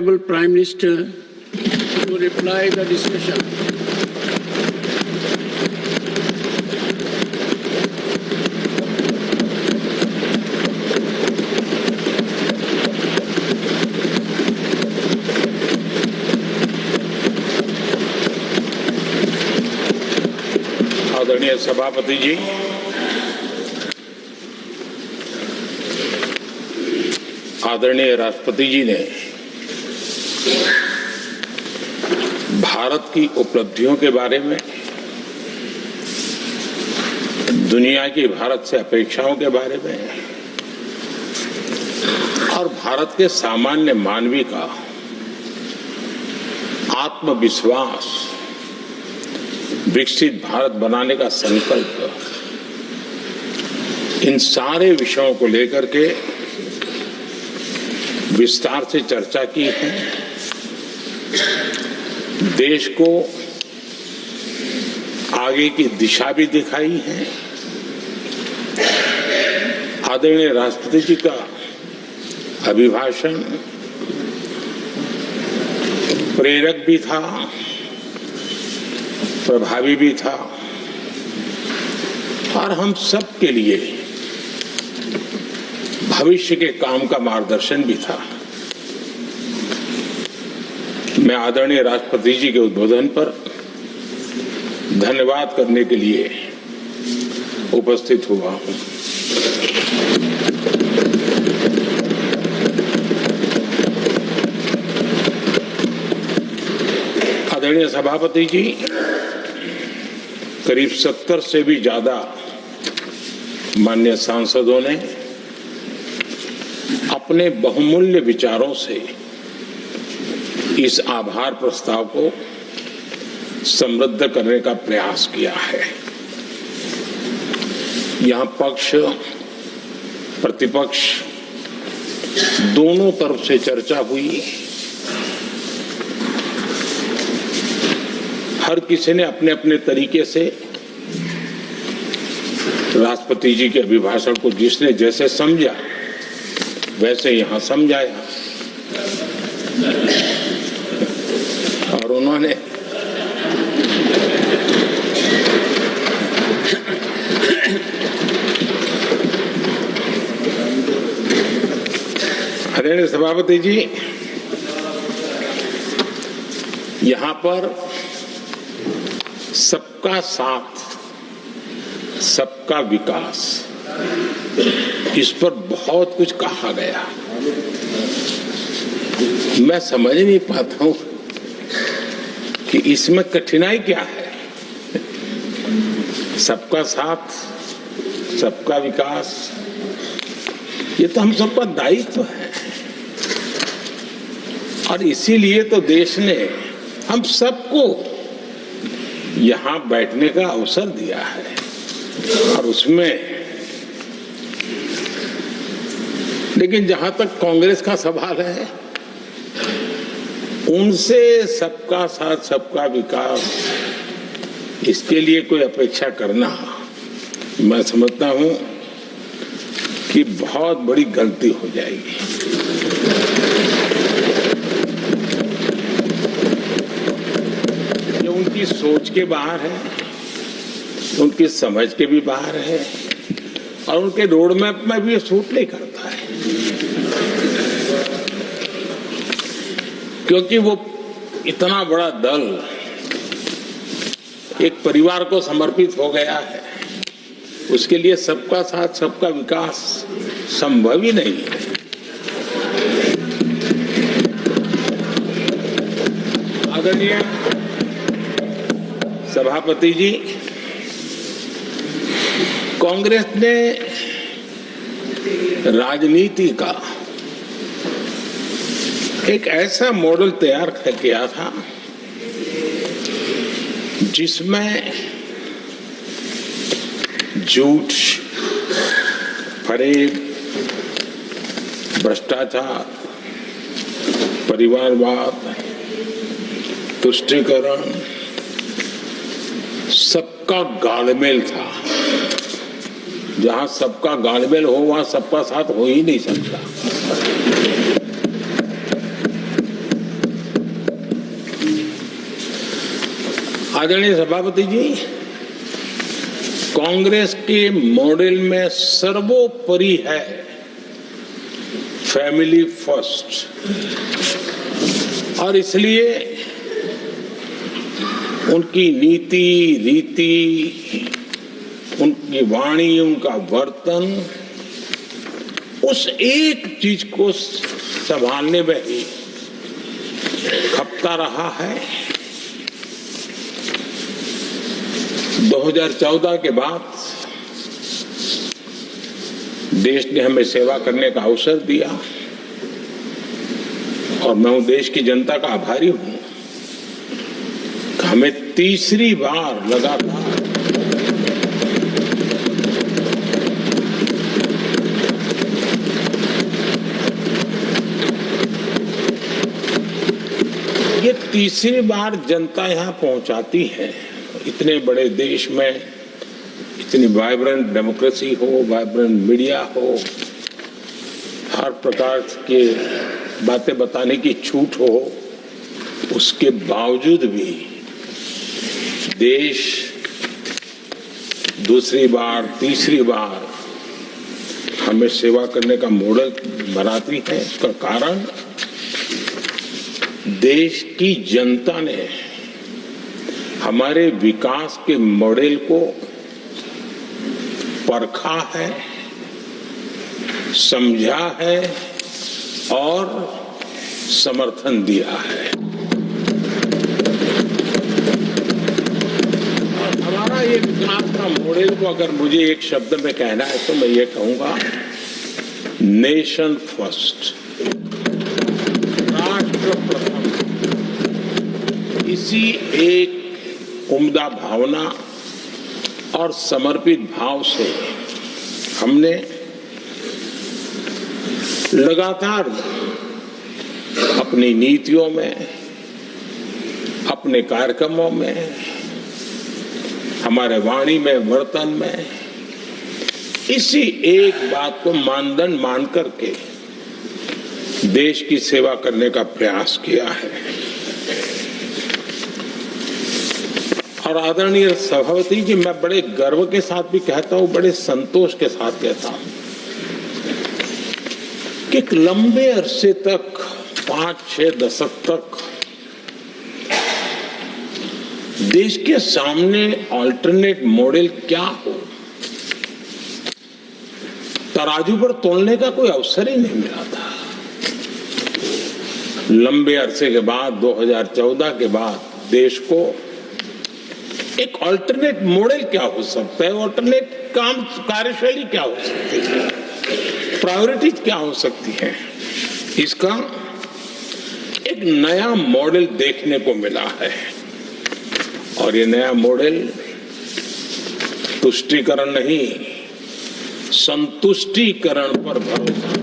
Prime Minister to reply the discussion. आदरणीय सभापति जी, आदरणीय राष्ट्रपति जी ने भारत की उपलब्धियों के बारे में, दुनिया की भारत से अपेक्षाओं के बारे में और भारत के सामान्य मानवी का आत्मविश्वास, विकसित भारत बनाने का संकल्प, इन सारे विषयों को लेकर के विस्तार से चर्चा की है। देश को आगे की दिशा भी दिखाई है। आदरणीय राष्ट्रपति जी का अभिभाषण प्रेरक भी था, प्रभावी भी था और हम सब के लिए भविष्य के काम का मार्गदर्शन भी था। मैं आदरणीय राष्ट्रपति जी के उद्बोधन पर धन्यवाद करने के लिए उपस्थित हुआ हूं। आदरणीय सभापति जी, करीब 70 से भी ज्यादा माननीय सांसदों ने अपने बहुमूल्य विचारों से इस आभार प्रस्ताव को समृद्ध करने का प्रयास किया है। यहां पक्ष प्रतिपक्ष दोनों तरफ से चर्चा हुई। हर किसी ने अपने अपने तरीके से राष्ट्रपति जी के अभिभाषण को जिसने जैसे समझा वैसे यहां समझाया और उन्होंने आदरणीय सभापति जी, यहां पर सबका साथ, सबका विकास, इस पर बहुत कुछ कहा गया। मैं समझ नहीं पाता हूं कि इसमें कठिनाई क्या है। सबका साथ, सबका विकास, ये तो हम सबका दायित्व है और इसीलिए तो देश ने हम सबको यहां बैठने का अवसर दिया है और उसमें, लेकिन जहां तक कांग्रेस का सवाल है, उनसे सबका साथ, सबका विकास, इसके लिए कोई अपेक्षा करना, मैं समझता हूं कि बहुत बड़ी गलती हो जाएगी। ये उनकी सोच के बाहर है, उनकी समझ के भी बाहर है और उनके रोड मैप में भी ये सूट नहीं करता है, क्योंकि वो इतना बड़ा दल एक परिवार को समर्पित हो गया है। उसके लिए सबका साथ, सबका विकास संभव ही नहीं है। आदरणीय सभापति जी, कांग्रेस ने राजनीति का एक ऐसा मॉडल तैयार किया था जिसमें झूठ, फरेब, भ्रष्टाचार, परिवारवाद, तुष्टीकरण, सबका गालमेल था। जहां सबका गालमेल हो वहां सबका साथ हो ही नहीं सकता। आदरणीय सभापति जी, कांग्रेस के मॉडल में सर्वोपरि है फैमिली फर्स्ट, और इसलिए उनकी नीति रीति, उनकी वाणी, उनका वर्तन उस एक चीज को संभालने में ही खपता रहा है। 2014 के बाद देश ने हमें सेवा करने का अवसर दिया और मैं उस देश की जनता का आभारी हूं कि हमें तीसरी बार लगातार ये तीसरी बार जनता यहां पहुंचाती है। इतने बड़े देश में इतनी वाइब्रेंट डेमोक्रेसी हो, वाइब्रेंट मीडिया हो, हर प्रकार के बातें बताने की छूट हो, उसके बावजूद भी देश दूसरी बार, तीसरी बार हमें सेवा करने का मॉडल बनाती है। इसका कारण देश की जनता ने हमारे विकास के मॉडल को परखा है, समझा है और समर्थन दिया है। और हमारा ये विकास का मॉडल को अगर मुझे एक शब्द में कहना है तो मैं ये कहूंगा, नेशन फर्स्ट, राष्ट्र प्रथम। इसी एक उम्दा भावना और समर्पित भाव से हमने लगातार अपनी नीतियों में, अपने कार्यक्रमों में, हमारे वाणी में, वर्तन में इसी एक बात को मानदंड मान करके देश की सेवा करने का प्रयास किया है। और आदरणीय सभापति जी, मैं बड़े गर्व के साथ भी कहता हूं, बड़े संतोष के साथ कहता हूं कि एक लंबे अरसे तक, 5-6 दशक तक देश के सामने अल्टरनेट मॉडल क्या हो, तराजू पर तोलने का कोई अवसर ही नहीं मिला था। लंबे अरसे के बाद, 2014 के बाद देश को एक अल्टरनेट मॉडल क्या हो सकता है, अल्टरनेट कार्यशैली क्या हो सकती है, प्रायोरिटीज क्या हो सकती है, इसका एक नया मॉडल देखने को मिला है। और ये नया मॉडल तुष्टीकरण नहीं, संतुष्टीकरण पर भरोसा।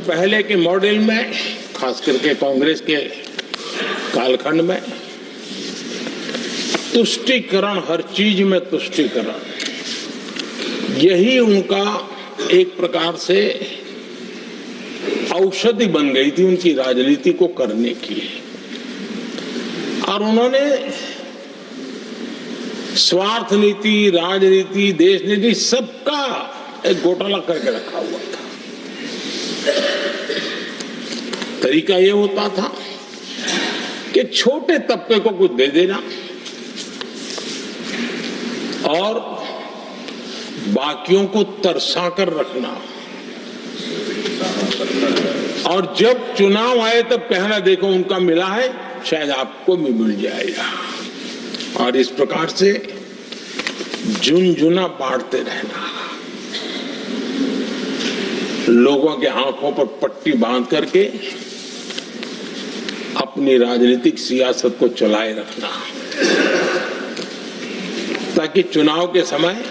पहले के मॉडल में, खास करके कांग्रेस के कालखंड में, तुष्टीकरण, हर चीज में तुष्टीकरण, यही उनका एक प्रकार से औषधि बन गई थी उनकी राजनीति को करने की। और उन्होंने स्वार्थ नीति, राजनीति, देश नीति, सबका एक घोटाला करके रखा हुआ था। तरीका यह होता था कि छोटे तबके को कुछ दे देना और बाकियों को तरसा कर रखना, और जब चुनाव आए तब कहना, देखो उनका मिला है, शायद आपको भी मिल जाएगा। और इस प्रकार से झुनझुना बांटते रहना, लोगों के आंखों पर पट्टी बांध करके अपनी राजनीतिक सियासत को चलाए रखना, ताकि चुनाव के समय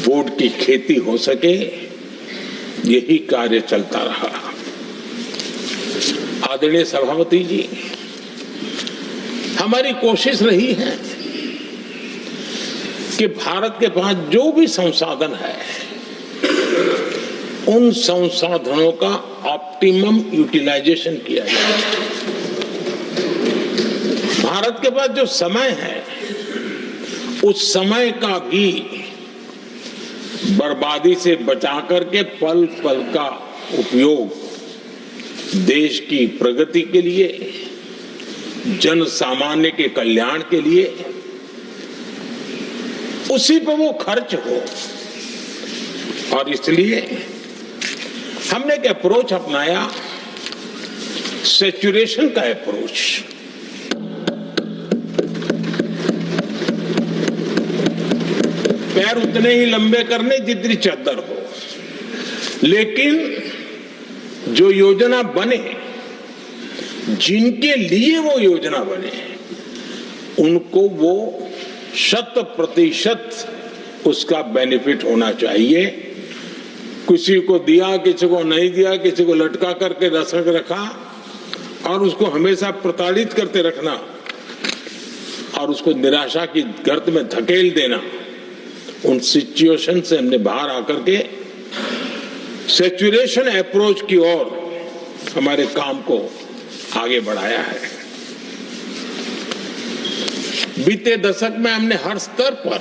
वोट की खेती हो सके। यही कार्य चलता रहा। आदरणीय सभापति जी, हमारी कोशिश रही है कि भारत के पास जो भी संसाधन है उन संसाधनों का ऑप्टिमम यूटिलाइजेशन किया जाए। भारत के पास जो समय है उस समय का भी बर्बादी से बचा करके पल पल का उपयोग देश की प्रगति के लिए, जन सामान्य के कल्याण के लिए, उसी पर वो खर्च हो। और इसलिए हमने एक अप्रोच अपनाया, सैचुरेशन का अप्रोच। पैर उतने ही लंबे करने जितनी चादर हो, लेकिन जो योजना बने, जिनके लिए वो योजना बने, उनको वो 100% उसका बेनिफिट होना चाहिए। किसी को दिया, किसी को नहीं दिया, किसी को लटका करके रखा और उसको हमेशा प्रताड़ित करते रखना और उसको निराशा की गर्त में धकेल देना, उन सिचुएशन से हमने बाहर आकर के सैचुरेशन अप्रोच की ओर हमारे काम को आगे बढ़ाया है। बीते दशक में हमने हर स्तर पर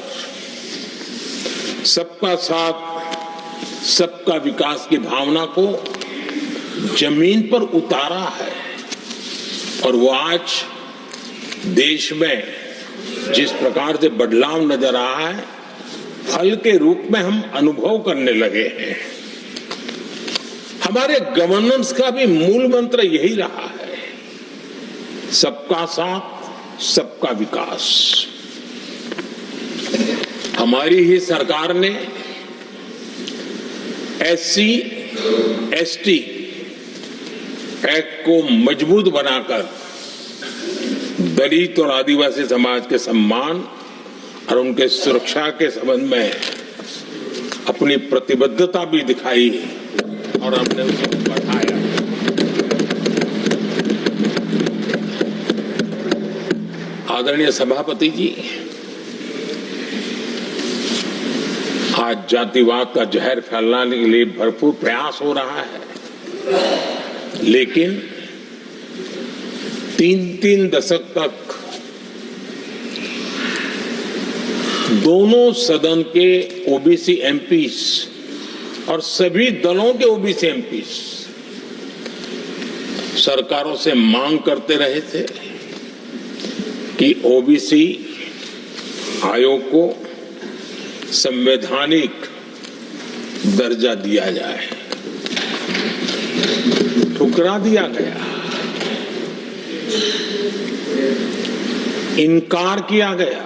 सबका साथ, सबका विकास की भावना को जमीन पर उतारा है और वो आज देश में जिस प्रकार से बदलाव नजर आ रहा है, फल के रूप में हम अनुभव करने लगे हैं। हमारे गवर्नेंस का भी मूल मंत्र यही रहा है, सबका साथ, सबका विकास। हमारी ही सरकार ने SC ST एक्ट को मजबूत बनाकर दलित और आदिवासी समाज के सम्मान और उनके सुरक्षा के संबंध में अपनी प्रतिबद्धता भी दिखाई और हमने उसको बढ़ाया। आदरणीय सभापति जी, आज जातिवाद का जहर फैलाने के लिए भरपूर प्रयास हो रहा है, लेकिन 3 दशक तक दोनों सदन के ओबीसी एमपीस और सभी दलों के ओबीसी एमपीस सरकारों से मांग करते रहे थे कि ओबीसी आयोग को संवैधानिक दर्जा दिया जाए। ठुकरा दिया गया, इनकार किया गया,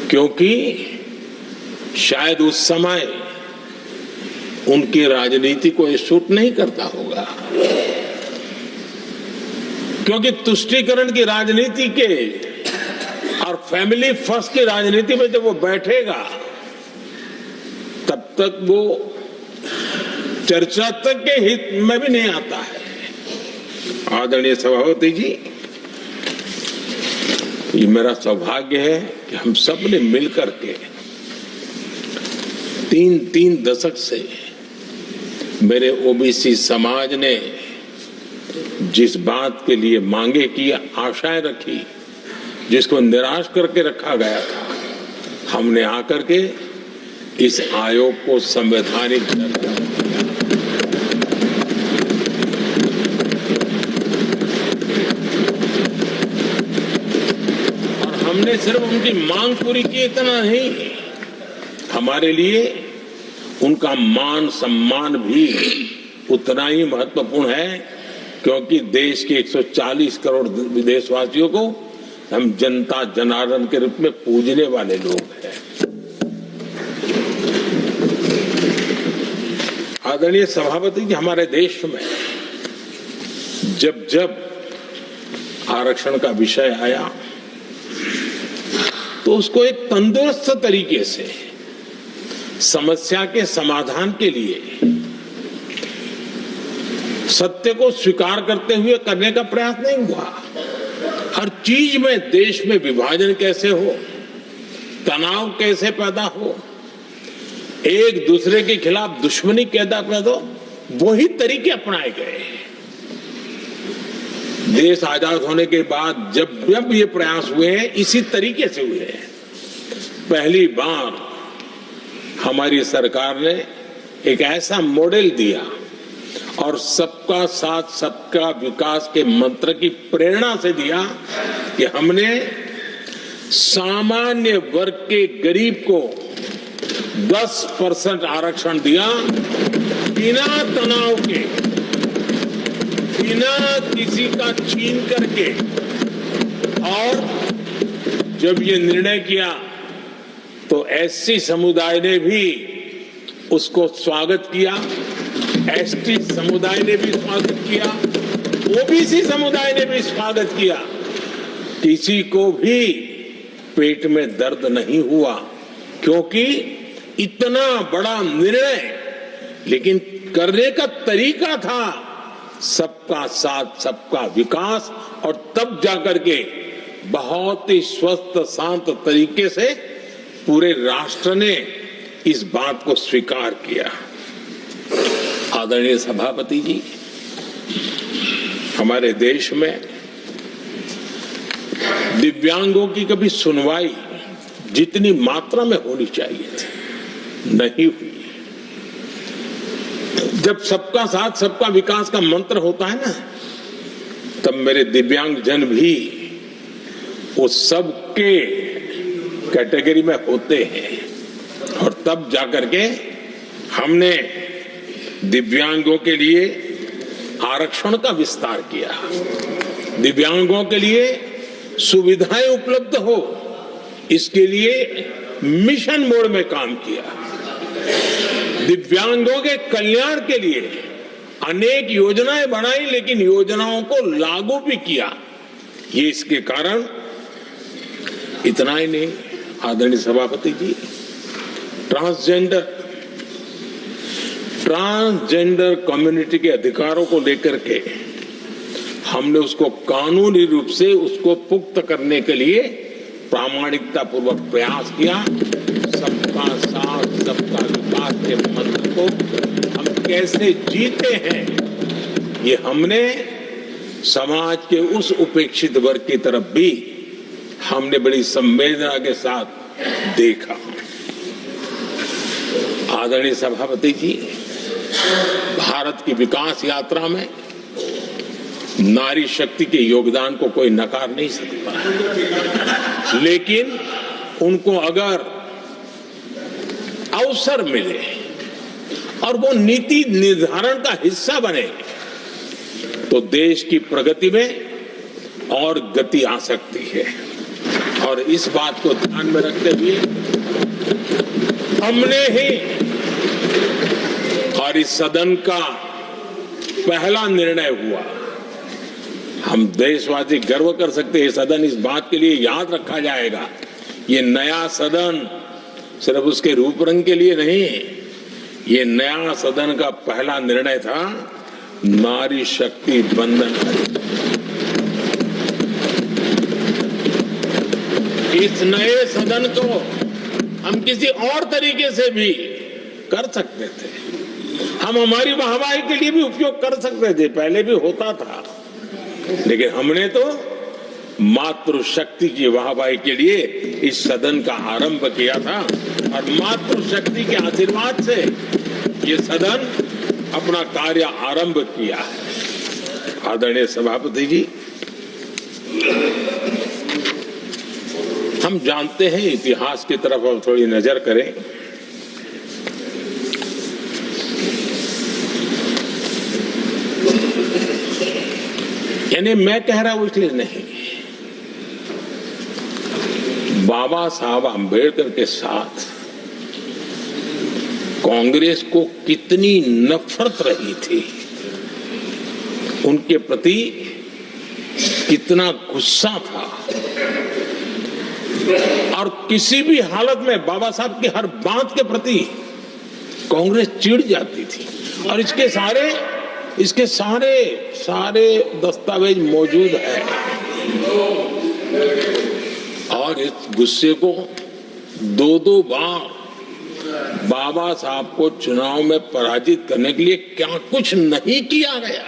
क्योंकि शायद उस समय उनकी राजनीति को ये सूट नहीं करता होगा, क्योंकि तुष्टीकरण की राजनीति के और फैमिली फर्स्ट की राजनीति में जब वो बैठेगा तब तक वो चर्चा तक के हित में भी नहीं आता है। आदरणीय सभापति जी, ये मेरा सौभाग्य है कि हम सब ने मिलकर के 3 दशक से मेरे ओबीसी समाज ने जिस बात के लिए मांगे की, आशाएं रखी, जिसको निराश करके रखा गया था, हमने आकर के इस आयोग को संवैधानिक दर्जा दिया। और हमने सिर्फ उनकी मांग पूरी की इतना नहीं, हमारे लिए उनका मान सम्मान भी उतना ही महत्वपूर्ण है, क्योंकि देश के 140 करोड़ देशवासियों को हम जनता जनार्दन के रूप में पूजने वाले लोग हैं। आदरणीय सभापति जी, हमारे देश में जब जब आरक्षण का विषय आया तो उसको एक तंदुरुस्त तरीके से समस्या के समाधान के लिए सत्य को स्वीकार करते हुए करने का प्रयास नहीं हुआ। हर चीज में देश में विभाजन कैसे हो, तनाव कैसे पैदा हो, एक दूसरे के खिलाफ दुश्मनी पैदा कर दो, वही तरीके अपनाए गए। देश आजाद होने के बाद जब ये प्रयास हुए हैं, इसी तरीके से हुए हैं। पहली बार हमारी सरकार ने एक ऐसा मॉडल दिया और सबका साथ सबका विकास के मंत्र की प्रेरणा से दिया कि हमने सामान्य वर्ग के गरीब को 10% आरक्षण दिया, बिना तनाव के, बिना किसी का छीन करके। और जब ये निर्णय किया तो एससी समुदाय ने भी उसको स्वागत किया, एसटी समुदाय ने भी स्वागत किया, ओबीसी समुदाय ने भी स्वागत किया। किसी को भी पेट में दर्द नहीं हुआ, क्योंकि इतना बड़ा निर्णय, लेकिन करने का तरीका था सबका साथ सबका विकास। और तब जाकर के बहुत ही स्वस्थ शांत तरीके से पूरे राष्ट्र ने इस बात को स्वीकार किया। आदरणीय सभापति जी, हमारे देश में दिव्यांगों की कभी सुनवाई जितनी मात्रा में होनी चाहिए थी, नहीं हुई। जब सबका साथ सबका विकास का मंत्र होता है ना, तब मेरे दिव्यांग जन भी उस सबके कैटेगरी में होते हैं। और तब जाकर के हमने दिव्यांगों के लिए आरक्षण का विस्तार किया, दिव्यांगों के लिए सुविधाएं उपलब्ध हो, इसके लिए मिशन मोड में काम किया। दिव्यांगों के कल्याण के लिए अनेक योजनाएं बनाई, लेकिन योजनाओं को लागू भी किया। ये इसके कारण इतना ही नहीं, आदरणीय सभापति जी, ट्रांसजेंडर कम्युनिटी के अधिकारों को लेकर के हमने उसको कानूनी रूप से उसको पुख्त करने के लिए प्रामाणिकता पूर्वक प्रयास किया। सबका साथ सबका विकास के मंत्र को हम कैसे जीते हैं, ये हमने समाज के उस उपेक्षित वर्ग की तरफ भी हमने बड़ी संवेदना के साथ देखा। आदरणीय सभापति जी, भारत की विकास यात्रा में नारी शक्ति के योगदान को कोई नकार नहीं सकता है, लेकिन उनको अगर अवसर मिले और वो नीति निर्धारण का हिस्सा बने तो देश की प्रगति में और गति आ सकती है। और इस बात को ध्यान में रखते हुए हमने ही और इस सदन का पहला निर्णय हुआ, हम देशवासी गर्व कर सकते हैं, सदन इस बात के लिए याद रखा जाएगा, ये नया सदन सिर्फ उसके रूप रंग के लिए नहीं, ये नया सदन का पहला निर्णय था नारी शक्ति बंधन। इस नए सदन को हम किसी और तरीके से भी कर सकते थे, हम हमारी वाहवाही के लिए भी उपयोग कर सकते थे, पहले भी होता था, लेकिन हमने तो मातृशक्ति की वाहवाही के लिए इस सदन का आरंभ किया था। और मातृशक्ति के आशीर्वाद से ये सदन अपना कार्य आरंभ किया है। आदरणीय सभापति जी, हम जानते हैं, इतिहास की तरफ हम थोड़ी नजर करें, यानी मैं कह रहा हूं इसलिए नहीं, बाबा साहब आंबेडकर के साथ कांग्रेस को कितनी नफरत रही थी, उनके प्रति कितना गुस्सा था, और किसी भी हालत में बाबा साहब की हर बात के प्रति कांग्रेस चिढ़ जाती थी। और इसके सारे दस्तावेज मौजूद है। और इस गुस्से को दो बार बाबा साहब को चुनाव में पराजित करने के लिए क्या कुछ नहीं किया गया।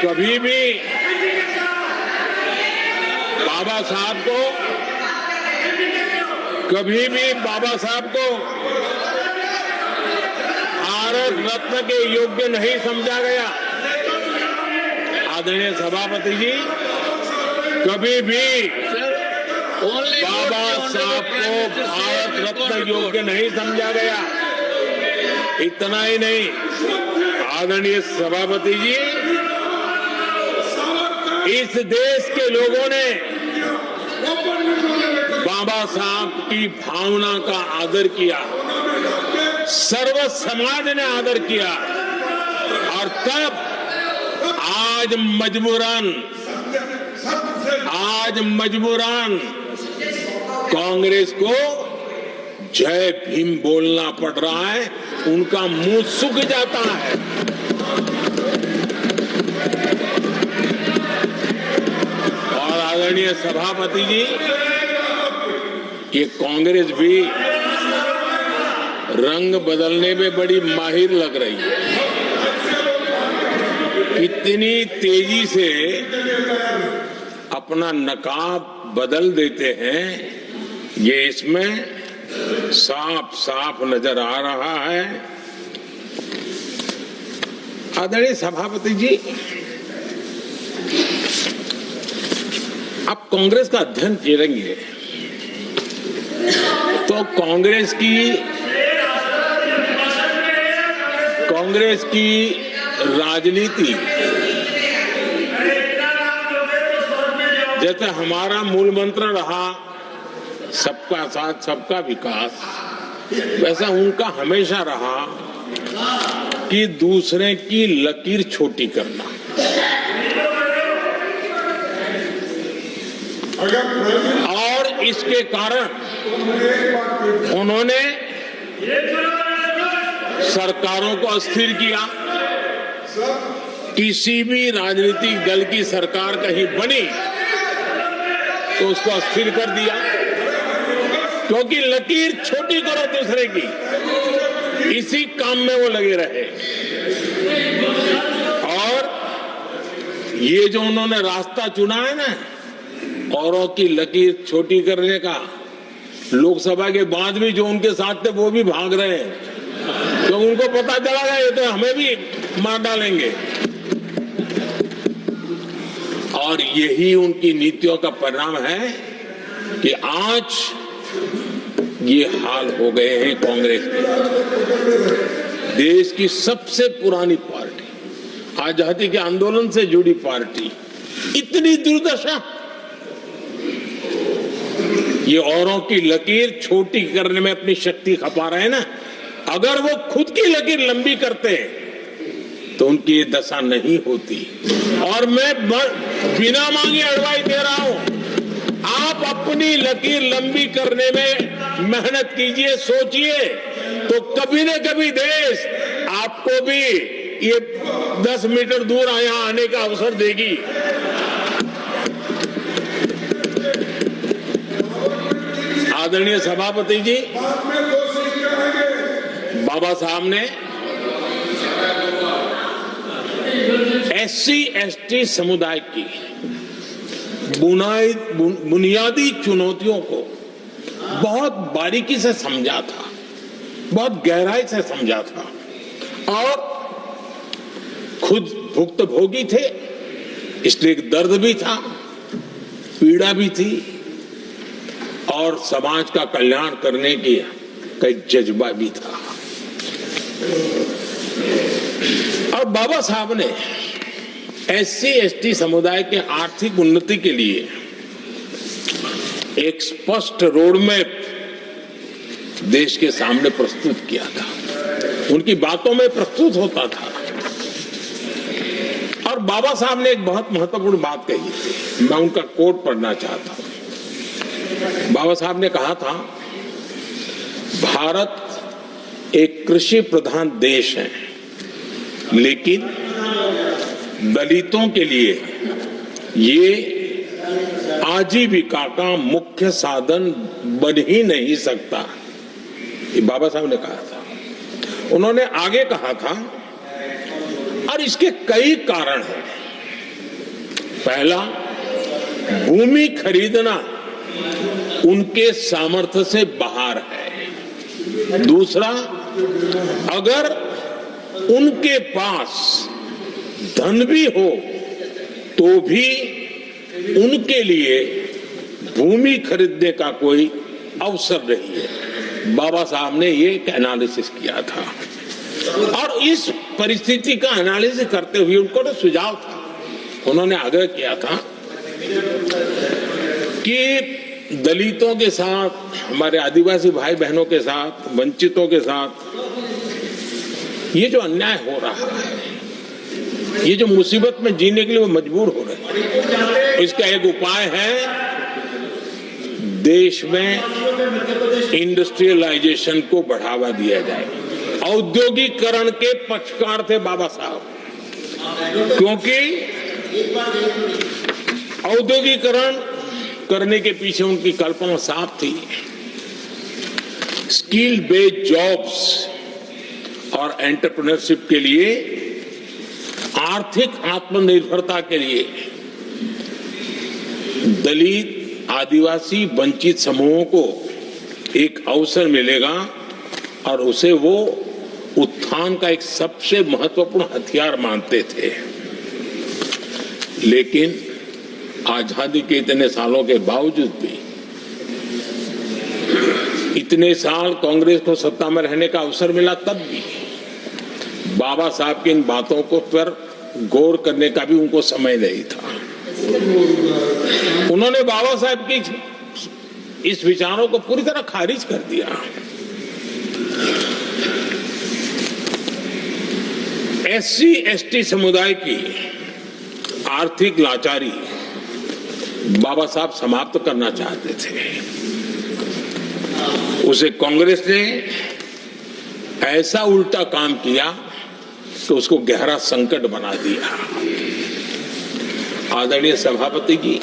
कभी भी बाबा साहब को भारत रत्न के योग्य नहीं समझा गया। आदरणीय सभापति जी, कभी भी बाबा साहब को भारत रत्न योग्य नहीं समझा गया। इतना ही नहीं, आदरणीय सभापति जी, इस देश के लोगों ने बाबा साहब की भावना का आदर किया, सर्व समाज ने आदर किया, और तब आज मजबूरन कांग्रेस को जय भीम बोलना पड़ रहा है। उनका मुंह सूख जाता है। और आदरणीय सभापति जी, ये कांग्रेस भी रंग बदलने में बड़ी माहिर लग रही है। इतनी तेजी से अपना नकाब बदल देते हैं, ये इसमें साफ साफ नजर आ रहा है। आदरणीय सभापति जी, आप कांग्रेस का अध्ययन करेंगे तो कांग्रेस की राजनीति, जैसे हमारा मूल मंत्र रहा सबका साथ सबका विकास, वैसा उनका हमेशा रहा कि दूसरे की लकीर छोटी करना। और इसके कारण उन्होंने सरकारों को अस्थिर किया। किसी भी राजनीतिक दल की सरकार कहीं बनी तो उसको अस्थिर कर दिया, क्योंकि लकीर छोटी करो दूसरे की, इसी काम में वो लगे रहे। और ये जो उन्होंने रास्ता चुना है ना, औरों की लकीर छोटी करने का, लोकसभा के बाद भी जो उनके साथ थे वो भी भाग रहे हैं, तो उनको पता चला गया ये तो हमें भी मार डालेंगे। और यही उनकी नीतियों का परिणाम है कि आज ये हाल हो गए हैं कांग्रेस के। देश की सबसे पुरानी पार्टी, आजादी के आंदोलन से जुड़ी पार्टी, इतनी दुर्दशा। ये औरों की लकीर छोटी करने में अपनी शक्ति खपा रहे हैं ना। अगर वो खुद की लकीर लंबी करते तो उनकी ये दशा नहीं होती। और मैं बिना मांगे एडवाइस दे रहा हूं, आप अपनी लकीर लंबी करने में मेहनत कीजिए, सोचिए, तो कभी न कभी देश आपको भी ये 10 मीटर दूर यहाँ आने का अवसर देगी। आदरणीय सभापति जी, बाबा साहब ने SC ST समुदाय की बुनियादी चुनौतियों को बहुत बारीकी से समझा था, बहुत गहराई से समझा था, और खुद भुक्तभोगी थे, इसलिए दर्द भी था, पीड़ा भी थी, और समाज का कल्याण करने की कई जज्बा भी था। और बाबा साहब ने SC ST समुदाय के आर्थिक उन्नति के लिए एक स्पष्ट रोडमैप देश के सामने प्रस्तुत किया था। उनकी बातों में प्रस्तुत होता था। और बाबा साहब ने एक बहुत महत्वपूर्ण बात कही थी, मैं उनका कोट पढ़ना चाहता हूं। बाबा साहब ने कहा था, भारत एक कृषि प्रधान देश है, लेकिन दलितों के लिए ये आजीविका का मुख्य साधन बन ही नहीं सकता, ये बाबा साहब ने कहा था। उन्होंने आगे कहा था, और इसके कई कारण हैं। पहला, भूमि खरीदना उनके सामर्थ्य से बाहर है। दूसरा, अगर उनके पास धन भी हो तो भी उनके लिए भूमि खरीदने का कोई अवसर नहीं है। बाबा साहब ने ये एक एनालिसिस किया था, और इस परिस्थिति का एनालिसिस करते हुए उनको तो सुझाव था, उन्होंने आग्रह किया था कि दलितों के साथ, हमारे आदिवासी भाई बहनों के साथ, वंचितों के साथ ये जो अन्याय हो रहा है, ये जो मुसीबत में जीने के लिए वो मजबूर हो रहे हैं, इसका एक उपाय है देश में इंडस्ट्रियलाइजेशन को बढ़ावा दिया जाए। औद्योगिकरण के पक्षकार थे बाबा साहब, क्योंकि औद्योगिकरण करने के पीछे उनकी कल्पना साफ थी। स्किल बेस्ड जॉब्स और एंटरप्रेन्योरशिप के लिए, आर्थिक आत्मनिर्भरता के लिए दलित, आदिवासी, वंचित समूहों को एक अवसर मिलेगा और उसे वो उत्थान का एक सबसे महत्वपूर्ण हथियार मानते थे। लेकिन आजादी के इतने सालों के बावजूद भी, इतने साल कांग्रेस को सत्ता में रहने का अवसर मिला, तब भी बाबा साहब की इन बातों को पर गौर करने का भी उनको समय नहीं था। उन्होंने बाबा साहब की इस विचारों को पूरी तरह खारिज कर दिया। एससी एसटी समुदाय की आर्थिक लाचारी बाबा साहब समाप्त करना चाहते थे। उसे कांग्रेस ने ऐसा उल्टा काम किया तो उसको गहरा संकट बना दिया। आदरणीय सभापति जी,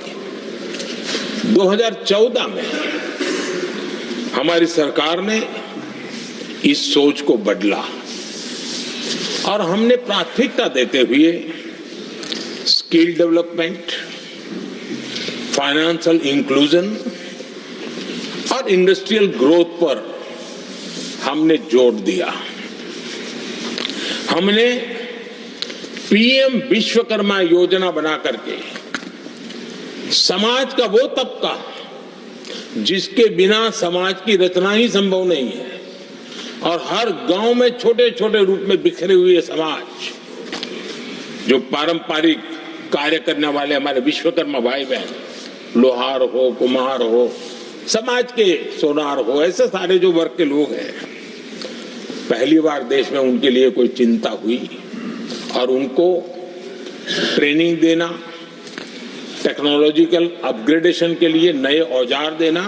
2014 में हमारी सरकार ने इस सोच को बदला और हमने प्राथमिकता देते हुए स्किल डेवलपमेंट, फाइनेंशियल इंक्लूजन और इंडस्ट्रियल ग्रोथ पर हमने जोर दिया। हमने पीएम विश्वकर्मा योजना बना करके समाज का वो तबका जिसके बिना समाज की रचना ही संभव नहीं है, और हर गांव में छोटे छोटे रूप में बिखरे हुए समाज, जो पारंपरिक कार्य करने वाले हमारे विश्वकर्मा भाई बहन, लोहार हो, कुम्हार हो, समाज के सोनार हो, ऐसे सारे जो वर्ग के लोग हैं, पहली बार देश में उनके लिए कोई चिंता हुई और उनको ट्रेनिंग देना, टेक्नोलॉजिकल अपग्रेडेशन के लिए नए औजार देना,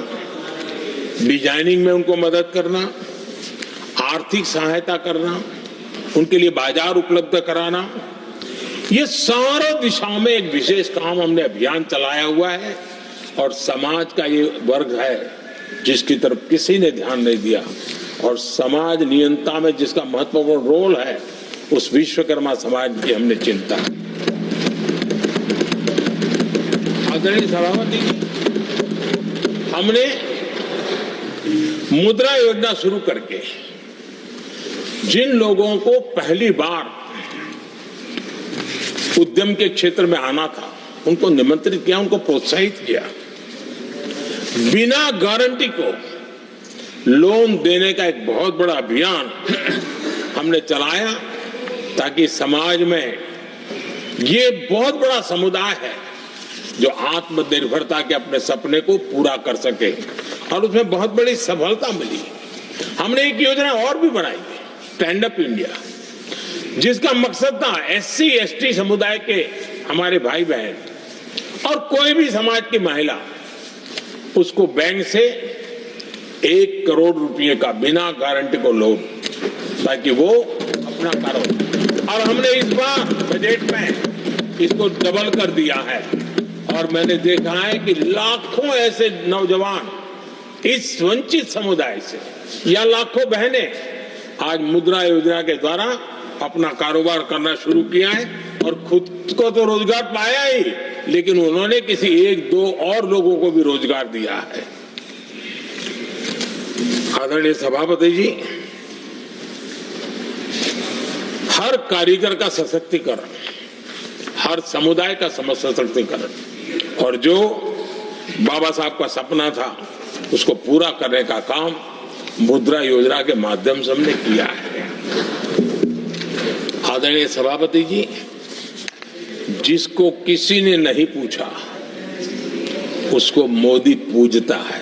डिजाइनिंग में उनको मदद करना, आर्थिक सहायता करना, उनके लिए बाजार उपलब्ध कराना, ये सारे दिशाओं में एक विशेष काम हमने अभियान चलाया हुआ है। और समाज का ये वर्ग है जिसकी तरफ किसी ने ध्यान नहीं दिया, और समाज नियंत्रण में जिसका महत्वपूर्ण रोल है, उस विश्वकर्मा समाज की हमने चिंता। आदरणीय सभापति जी, हमने मुद्रा योजना शुरू करके जिन लोगों को पहली बार उद्यम के क्षेत्र में आना था, उनको निमंत्रित किया, उनको प्रोत्साहित किया। बिना गारंटी को लोन देने का एक बहुत बड़ा अभियान हमने चलाया, ताकि समाज में ये बहुत बड़ा समुदाय है जो आत्मनिर्भरता के अपने सपने को पूरा कर सके, और उसमें बहुत बड़ी सफलता मिली। हमने एक योजना और भी बनाई, स्टैंड अप इंडिया, जिसका मकसद था एससी एसटी समुदाय के हमारे भाई बहन और कोई भी समाज की महिला, उसको बैंक से 1 करोड़ रुपए का बिना गारंटी को लोन, ताकि वो अपना करो। और हमने इस बार बजट में इसको डबल कर दिया है और मैंने देखा है कि लाखों ऐसे नौजवान इस वंचित समुदाय से या लाखों बहनें आज मुद्रा योजना के द्वारा अपना कारोबार करना शुरू किया है और खुद को तो रोजगार पाया ही, लेकिन उन्होंने किसी एक दो और लोगों को भी रोजगार दिया है। आदरणीय सभापति जी, हर कारीगर का सशक्तिकरण, हर समुदाय का सशक्तिकरण और जो बाबा साहब का सपना था उसको पूरा करने का काम मुद्रा योजना के माध्यम से हमने किया है। आदरणीय सभापति जी, जिसको किसी ने नहीं पूछा उसको मोदी पूजता है।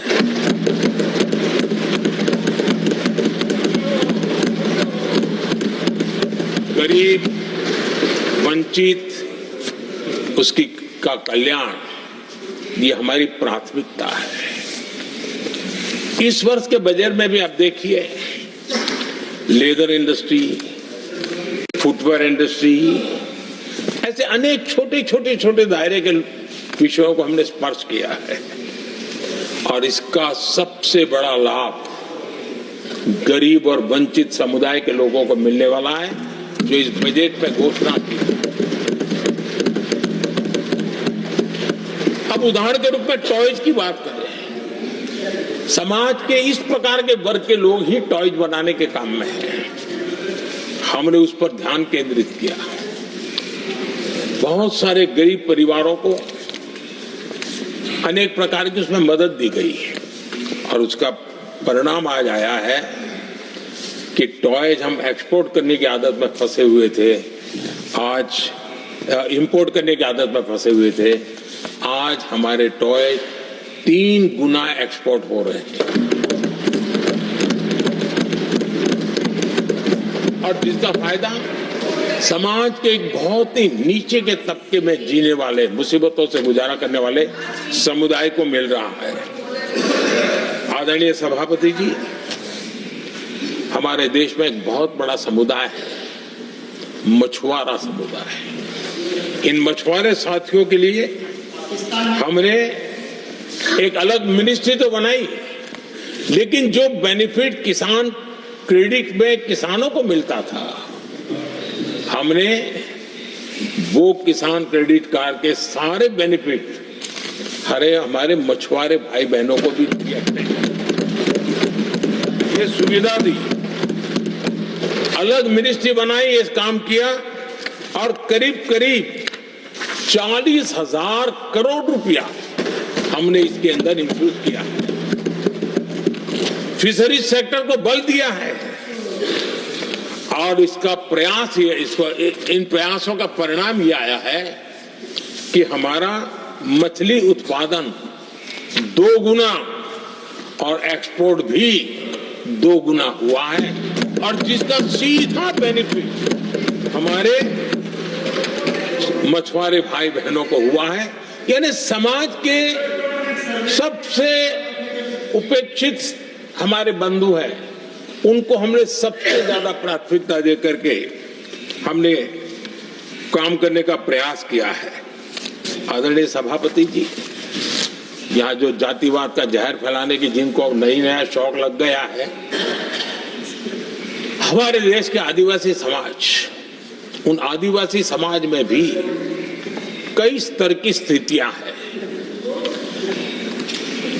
गरीब, वंचित, उसकी का कल्याण, ये हमारी प्राथमिकता है। इस वर्ष के बजट में भी आप देखिए, लेदर इंडस्ट्री, फुटवेयर इंडस्ट्री, ऐसे अनेक छोटे दायरे के विषयों को हमने स्पर्श किया है और इसका सबसे बड़ा लाभ गरीब और वंचित समुदाय के लोगों को मिलने वाला है, जो इस बजट में घोषणा की। अब उदाहरण के रूप में टॉयज की बात करें, समाज के इस प्रकार के वर्ग के लोग ही टॉयज बनाने के काम में हैं। हमने उस पर ध्यान केंद्रित किया। बहुत सारे गरीब परिवारों को अनेक प्रकार की उसमें मदद दी गई और उसका परिणाम आज आया है कि टॉयज हम एक्सपोर्ट करने की आदत में फंसे हुए थे, आज इंपोर्ट करने की आदत में फंसे हुए थे, आज हमारे टॉय 3 गुना एक्सपोर्ट हो रहे हैं और जिसका फायदा समाज के एक बहुत ही नीचे के तबके में जीने वाले, मुसीबतों से गुजारा करने वाले समुदाय को मिल रहा है। आदरणीय सभापति जी, हमारे देश में एक बहुत बड़ा समुदाय है, मछुआरा समुदाय। इन मछुआरे साथियों के लिए हमने एक अलग मिनिस्ट्री तो बनाई, लेकिन जो बेनिफिट किसान क्रेडिट में किसानों को मिलता था, हमने वो किसान क्रेडिट कार्ड के सारे बेनिफिट हमारे मछुआरे भाई बहनों को भी दिए, ये सुविधा दी। अलग मिनिस्ट्री बनाई, ये काम किया और करीब 40,000 करोड़ रुपया हमने इसके अंदर इंफ्यूज किया है। फिशरीज सेक्टर को बल दिया है और इसका प्रयास इन प्रयासों का परिणाम ये आया है कि हमारा मछली उत्पादन 2 गुना और एक्सपोर्ट भी 2 गुना हुआ है और जिसका सीधा बेनिफिट हमारे मछुआरे भाई बहनों को हुआ है। यानी समाज के सबसे उपेक्षित हमारे बंधु हैं, उनको हमने सबसे ज्यादा प्राथमिकता दे करके हमने काम करने का प्रयास किया है। आदरणीय सभापति जी, यहाँ जो जातिवाद का जहर फैलाने की जिनको नया शौक लग गया है, हमारे देश के आदिवासी समाज, उन आदिवासी समाज में भी कई स्तर की स्थितियां हैं।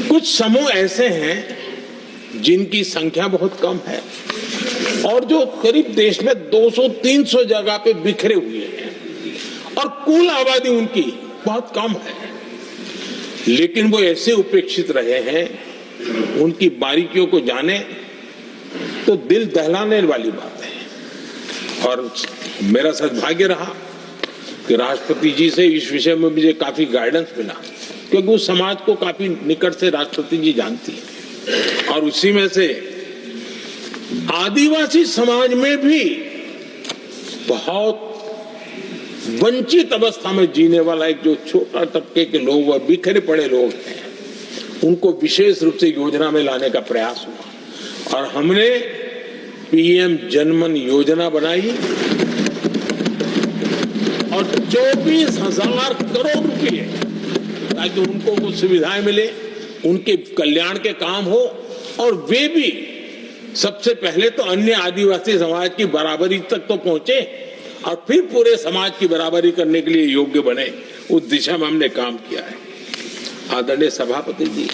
कुछ समूह ऐसे हैं जिनकी संख्या बहुत कम है और जो करीब देश में 200-300 जगह पे बिखरे हुए हैं और कुल आबादी उनकी बहुत कम है, लेकिन वो ऐसे उपेक्षित रहे हैं, उनकी बारीकियों को जाने तो दिल दहलाने वाली बात है। और मेरा सद्भाग्य रहा कि राष्ट्रपति जी से इस विषय में मुझे काफी गाइडेंस मिला, क्योंकि उस समाज को काफी निकट से राष्ट्रपति जी जानती है और उसी में से आदिवासी समाज में भी बहुत वंचित अवस्था में जीने वाला एक जो छोटा तबके के लोग व बिखरे पड़े लोग हैं, उनको विशेष रूप से योजना में लाने का प्रयास हुआ और हमने पीएम जनमन योजना बनाई और 24,000 करोड़ रुपए ताकि उनको वो सुविधाएं मिले, उनके कल्याण के काम हो और वे भी सबसे पहले तो अन्य आदिवासी समाज की बराबरी तक तो पहुंचे और फिर पूरे समाज की बराबरी करने के लिए योग्य बने। उस दिशा में हमने काम किया है। आदरणीय सभापति जी,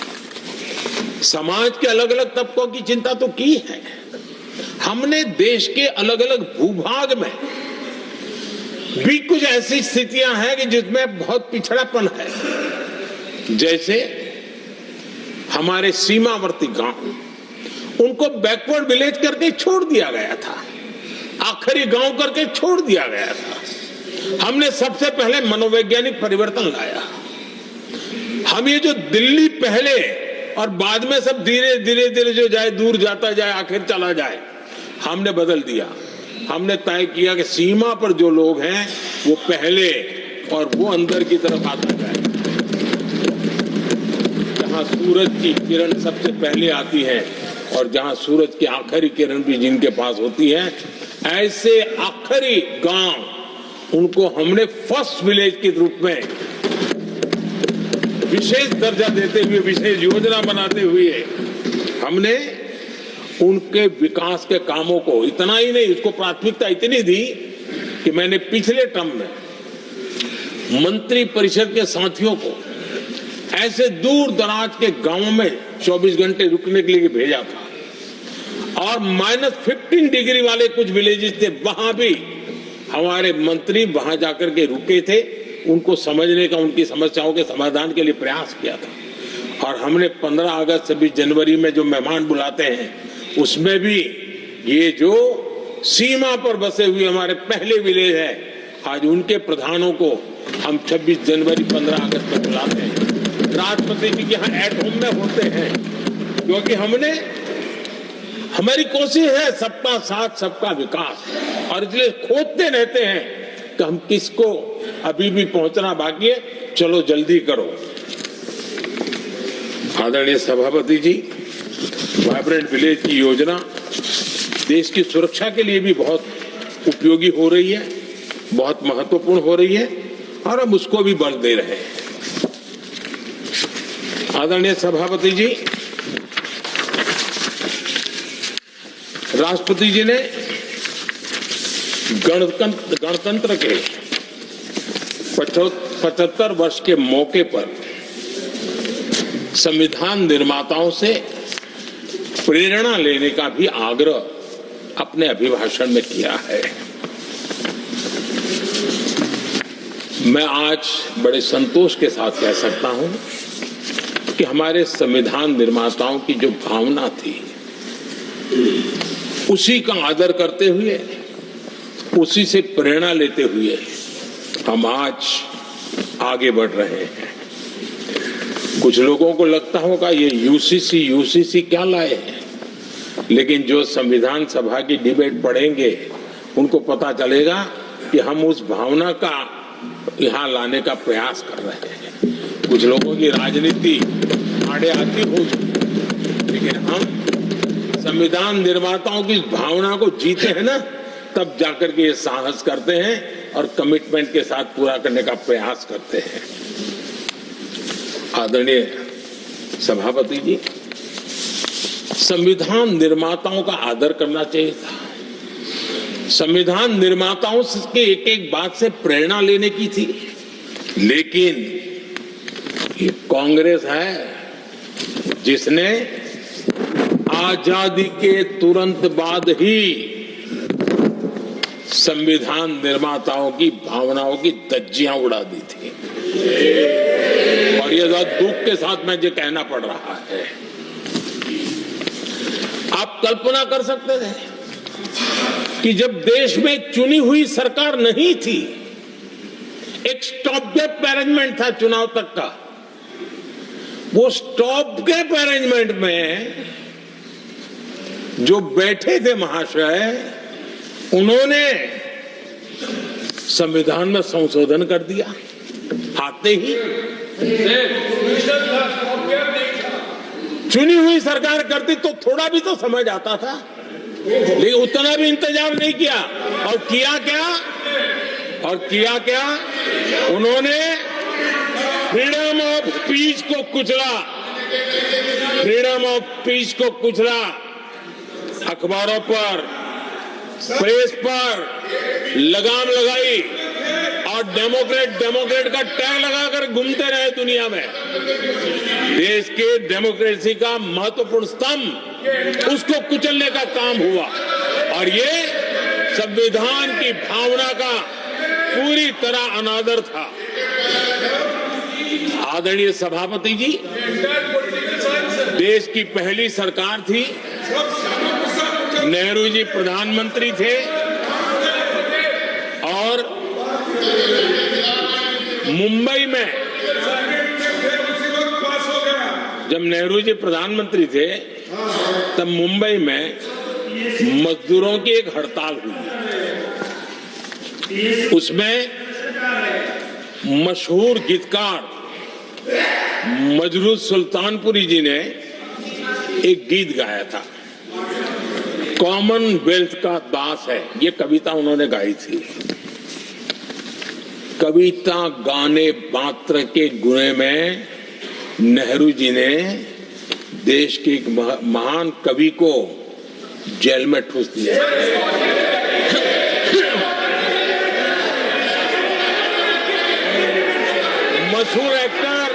समाज के अलग अलग तबकों की चिंता तो की है। हमने देश के अलग अलग भूभाग में भी कुछ ऐसी स्थितियां हैं कि जिसमें बहुत पिछड़ापन है। जैसे हमारे सीमावर्ती गांव, उनको बैकवर्ड विलेज करके छोड़ दिया गया था, आखिरी गांव करके छोड़ दिया गया था। हमने सबसे पहले मनोवैज्ञानिक परिवर्तन लाया। हम ये जो दिल्ली पहले और बाद में सब धीरे धीरे धीरे जो जाए दूर जाता जाए आखिर चला जाए, हमने बदल दिया। हमने तय किया कि सीमा पर जो लोग हैं वो पहले और वो अंदर की तरफ आता जाए। जहां सूरज की किरण सबसे पहले आती है और जहां सूरज की आखिरी किरण भी जिनके पास होती है, ऐसे आखिरी गांव उनको हमने फर्स्ट विलेज के रूप में विशेष दर्जा देते हुए, विशेष योजना बनाते हुए हमने उनके विकास के कामों को, इतना ही नहीं, उसको प्राथमिकता इतनी दी कि मैंने पिछले टर्म में मंत्री परिषद के साथियों को ऐसे दूर दराज के गांवों में 24 घंटे रुकने के लिए भेजा था और -15 डिग्री वाले कुछ विलेजेस थे, वहां भी हमारे मंत्री वहां जाकर के रुके थे, उनको समझने का, उनकी समस्याओं के समाधान के लिए प्रयास किया था। और हमने 15 अगस्त 26 जनवरी में जो मेहमान बुलाते हैं, उसमें भी ये जो सीमा पर बसे हुए हमारे पहले विलेज है, आज उनके प्रधानों को हम 26 जनवरी 15 अगस्त में बुलाते हैं। राष्ट्रपति जी के यहाँ एट होम में होते हैं, क्योंकि हमारी कोशिश है सबका साथ सबका विकास, और इसलिए खोजते रहते हैं कि हम किसको अभी भी पहुंचना बाकी है, चलो जल्दी करो। आदरणीय सभापति जी, वाइब्रेंट विलेज की योजना देश की सुरक्षा के लिए भी बहुत उपयोगी हो रही है, बहुत महत्वपूर्ण हो रही है और हम उसको भी बल दे रहे हैं। आदरणीय सभापति जी, राष्ट्रपति जी ने गणतंत्र के 75 वर्ष के मौके पर संविधान निर्माताओं से प्रेरणा लेने का भी आग्रह अपने अभिभाषण में किया है। मैं आज बड़े संतोष के साथ कह सकता हूं कि हमारे संविधान निर्माताओं की जो भावना थी, उसी का आदर करते हुए, उसी से प्रेरणा लेते हुए हम आज आगे बढ़ रहे हैं। कुछ लोगों को लगता होगा ये यूसीसी क्या लाए हैं, लेकिन जो संविधान सभा की डिबेट पढ़ेंगे उनको पता चलेगा कि हम उस भावना का यहां लाने का प्रयास कर रहे हैं। कुछ लोगों की राजनीति आड़े आती हो, लेकिन हम संविधान निर्माताओं की भावना को जीते हैं ना, तब जाकर के ये साहस करते हैं और कमिटमेंट के साथ पूरा करने का प्रयास करते हैं। आदरणीय सभापति जी, संविधान निर्माताओं का आदर करना चाहिए था। संविधान निर्माताओं के एक एक बात से प्रेरणा लेने की थी, लेकिन ये कांग्रेस है जिसने आजादी के तुरंत बाद ही संविधान निर्माताओं की भावनाओं की धज्जियां उड़ा दी थी। और ये दुख के साथ मुझे कहना पड़ रहा है। आप कल्पना कर सकते थे कि जब देश में एक चुनी हुई सरकार नहीं थी, एक स्टॉप गैप अरेंजमेंट था चुनाव तक का, वो स्टॉप गैप अरेंजमेंट में जो बैठे थे महाशय, उन्होंने संविधान में संशोधन कर दिया। आते ही चुनी हुई सरकार करती तो थोड़ा भी तो समझ आता था, लेकिन उतना भी इंतजाम नहीं किया। और किया क्या, उन्होंने फ्रीडम ऑफ स्पीच को कुचला, फ्रीडम ऑफ स्पीच को कुचला, अखबारों पर, प्रेस पर लगाम लगाई और डेमोक्रेट का टैग लगाकर घूमते रहे दुनिया में। देश के डेमोक्रेसी का महत्वपूर्ण स्तंभ, उसको कुचलने का काम हुआ और ये संविधान की भावना का पूरी तरह अनादर था। आदरणीय सभापति जी, देश की पहली सरकार थी, नेहरू जी प्रधानमंत्री थे और मुंबई में जब नेहरू जी प्रधानमंत्री थे तब मुंबई में मजदूरों की एक हड़ताल हुई। उसमें मशहूर गीतकार मजरूह सुल्तानपुरी जी ने एक गीत गाया था, कॉमनवेल्थ का दास है, ये कविता उन्होंने गाई थी। कविता गाने मात्र के गुणे में नेहरू जी ने देश के एक महान कवि को जेल में ठूस दिया। मशहूर एक्टर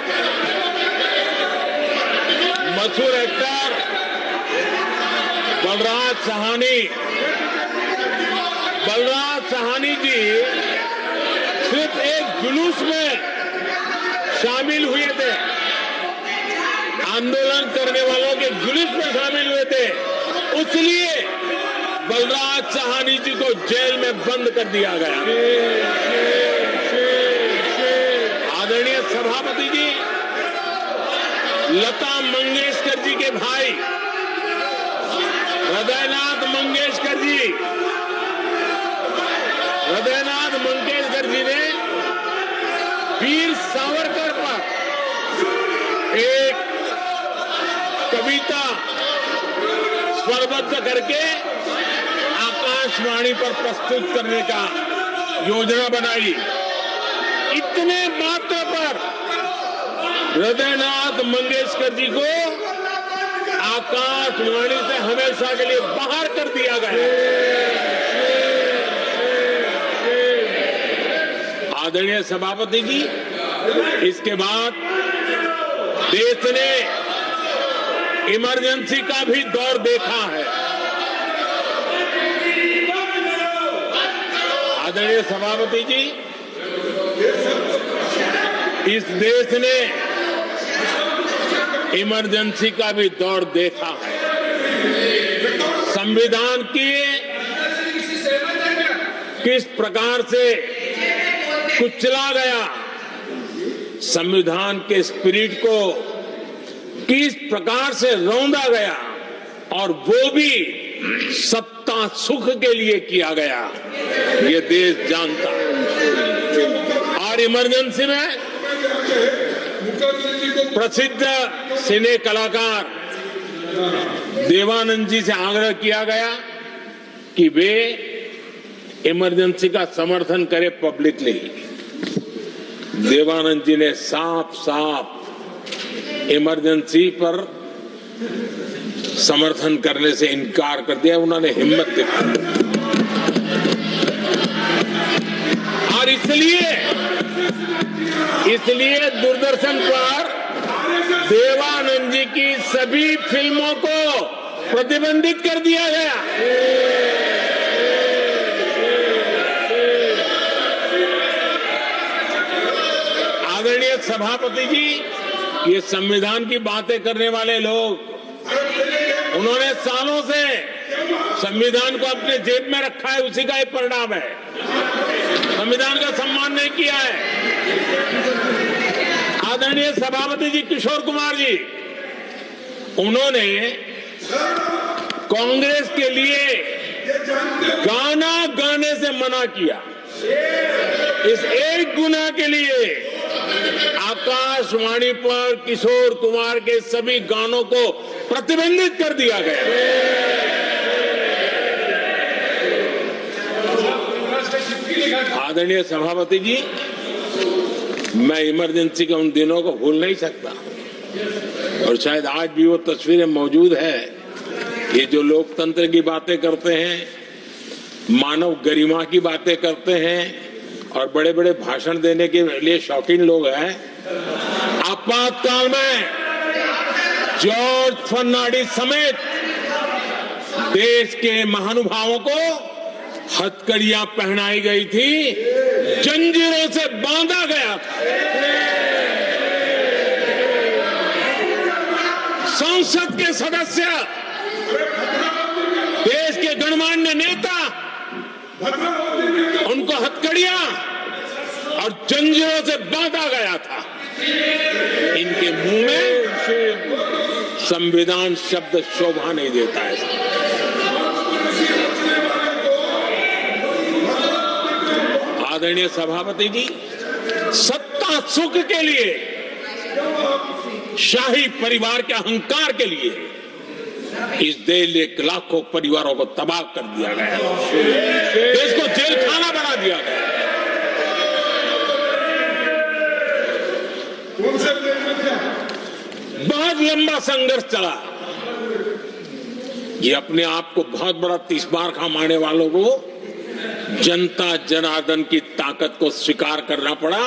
बलराज साहनी जी सिर्फ एक जुलूस में शामिल हुए थे, आंदोलन करने वालों के जुलूस में शामिल हुए थे, इसलिए बलराज साहनी जी को जेल में बंद कर दिया गया। आदरणीय सभापति जी, लता मंगेशकर जी के भाई हृदयनाथ मंगेशकर जी ने वीर सावरकर पर एक कविता स्वरबद्ध करके आकाशवाणी पर प्रस्तुत करने का योजना बनाई। इतने मात्र पर हृदयनाथ मंगेशकर जी को आकाशवाणी से हमेशा के लिए बाहर कर दिया गया। आदरणीय सभापति जी, इसके बाद देश ने इमरजेंसी का भी दौर देखा है। आदरणीय सभापति जी, इस देश ने इमरजेंसी का भी दौर देखा है। संविधान की किस प्रकार से कुचला गया, संविधान के स्पिरिट को किस प्रकार से रौंदा गया और वो भी सत्ता सुख के लिए किया गया, ये देश जानता है। और इमरजेंसी में प्रसिद्ध सिने कलाकार देवानंद जी से आग्रह किया गया कि वे इमरजेंसी का समर्थन करें पब्लिकली। देवानंद जी ने साफ साफ इमरजेंसी पर समर्थन करने से इनकार कर दिया। उन्होंने हिम्मत दिखाई और इसलिए दूरदर्शन पर देवानंद जी की सभी फिल्मों को प्रतिबंधित कर दिया गया। आदरणीय सभापति जी, ये संविधान की बातें करने वाले लोग, उन्होंने सालों से संविधान को अपने जेब में रखा है, उसी का एक परिणाम है। संविधान का सम्मान नहीं किया है। आदरणीय सभापति जी किशोर कुमार जी, उन्होंने कांग्रेस के लिए गाना गाने से मना किया। इस एक गुनाह के लिए आकाशवाणी पर किशोर कुमार के सभी गानों को प्रतिबंधित कर दिया गया। आदरणीय सभापति जी, मैं इमरजेंसी के उन दिनों को भूल नहीं सकता और शायद आज भी वो तस्वीरें मौजूद है। ये जो लोकतंत्र की बातें करते हैं, मानव गरिमा की बातें करते हैं और बड़े बड़े भाषण देने के लिए शौकीन लोग हैं, आपातकाल में जॉर्ज फर्नांडिस समेत देश के महानुभावों को हथकड़ियां पहनाई गई थी, जंजीरों से बांधा गया था। संसद के सदस्य, देश के गणमान्य नेता, उनको हथकड़ियां और जंजीरों से बांधा गया था। इनके मुंह में संविधान शब्द शोभा नहीं देता है। आदरणीय सभापति जी, सत्ता सुख के लिए, शाही परिवार के अहंकार के लिए इस देश के लाखों परिवारों को तबाह कर दिया गया, देश को जेल खाना बना दिया गया। बहुत लंबा संघर्ष चला। ये अपने आप को बहुत बड़ा 30 बार खा मारने वालों को जनता जनार्दन की ताकत को स्वीकार करना पड़ा,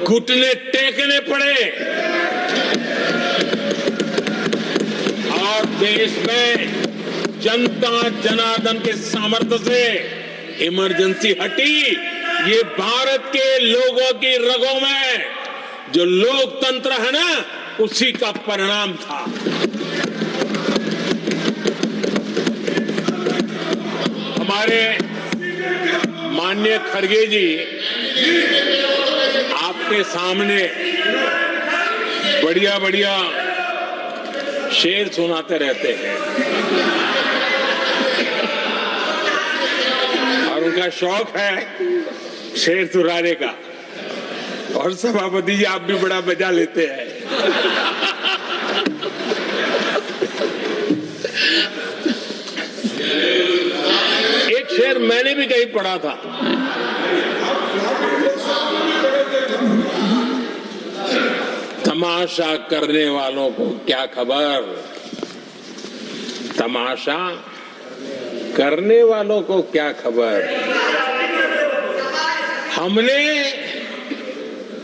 घुटने टेकने पड़े और देश में जनता जनार्दन के सामर्थ्य से इमरजेंसी हटी। ये भारत के लोगों की रगों में जो लोकतंत्र है ना, उसी का परिणाम था। हमारे माननीय खड़गे जी आपके सामने बढ़िया बढ़िया शेर सुनाते रहते हैं और उनका शौक है शेर सुनाने का, और सभापति जी आप भी बड़ा मजा लेते हैं। एक शेर मैंने भी कहीं पढ़ा था, तमाशा करने वालों को क्या खबर, तमाशा करने वालों को क्या खबर, हमने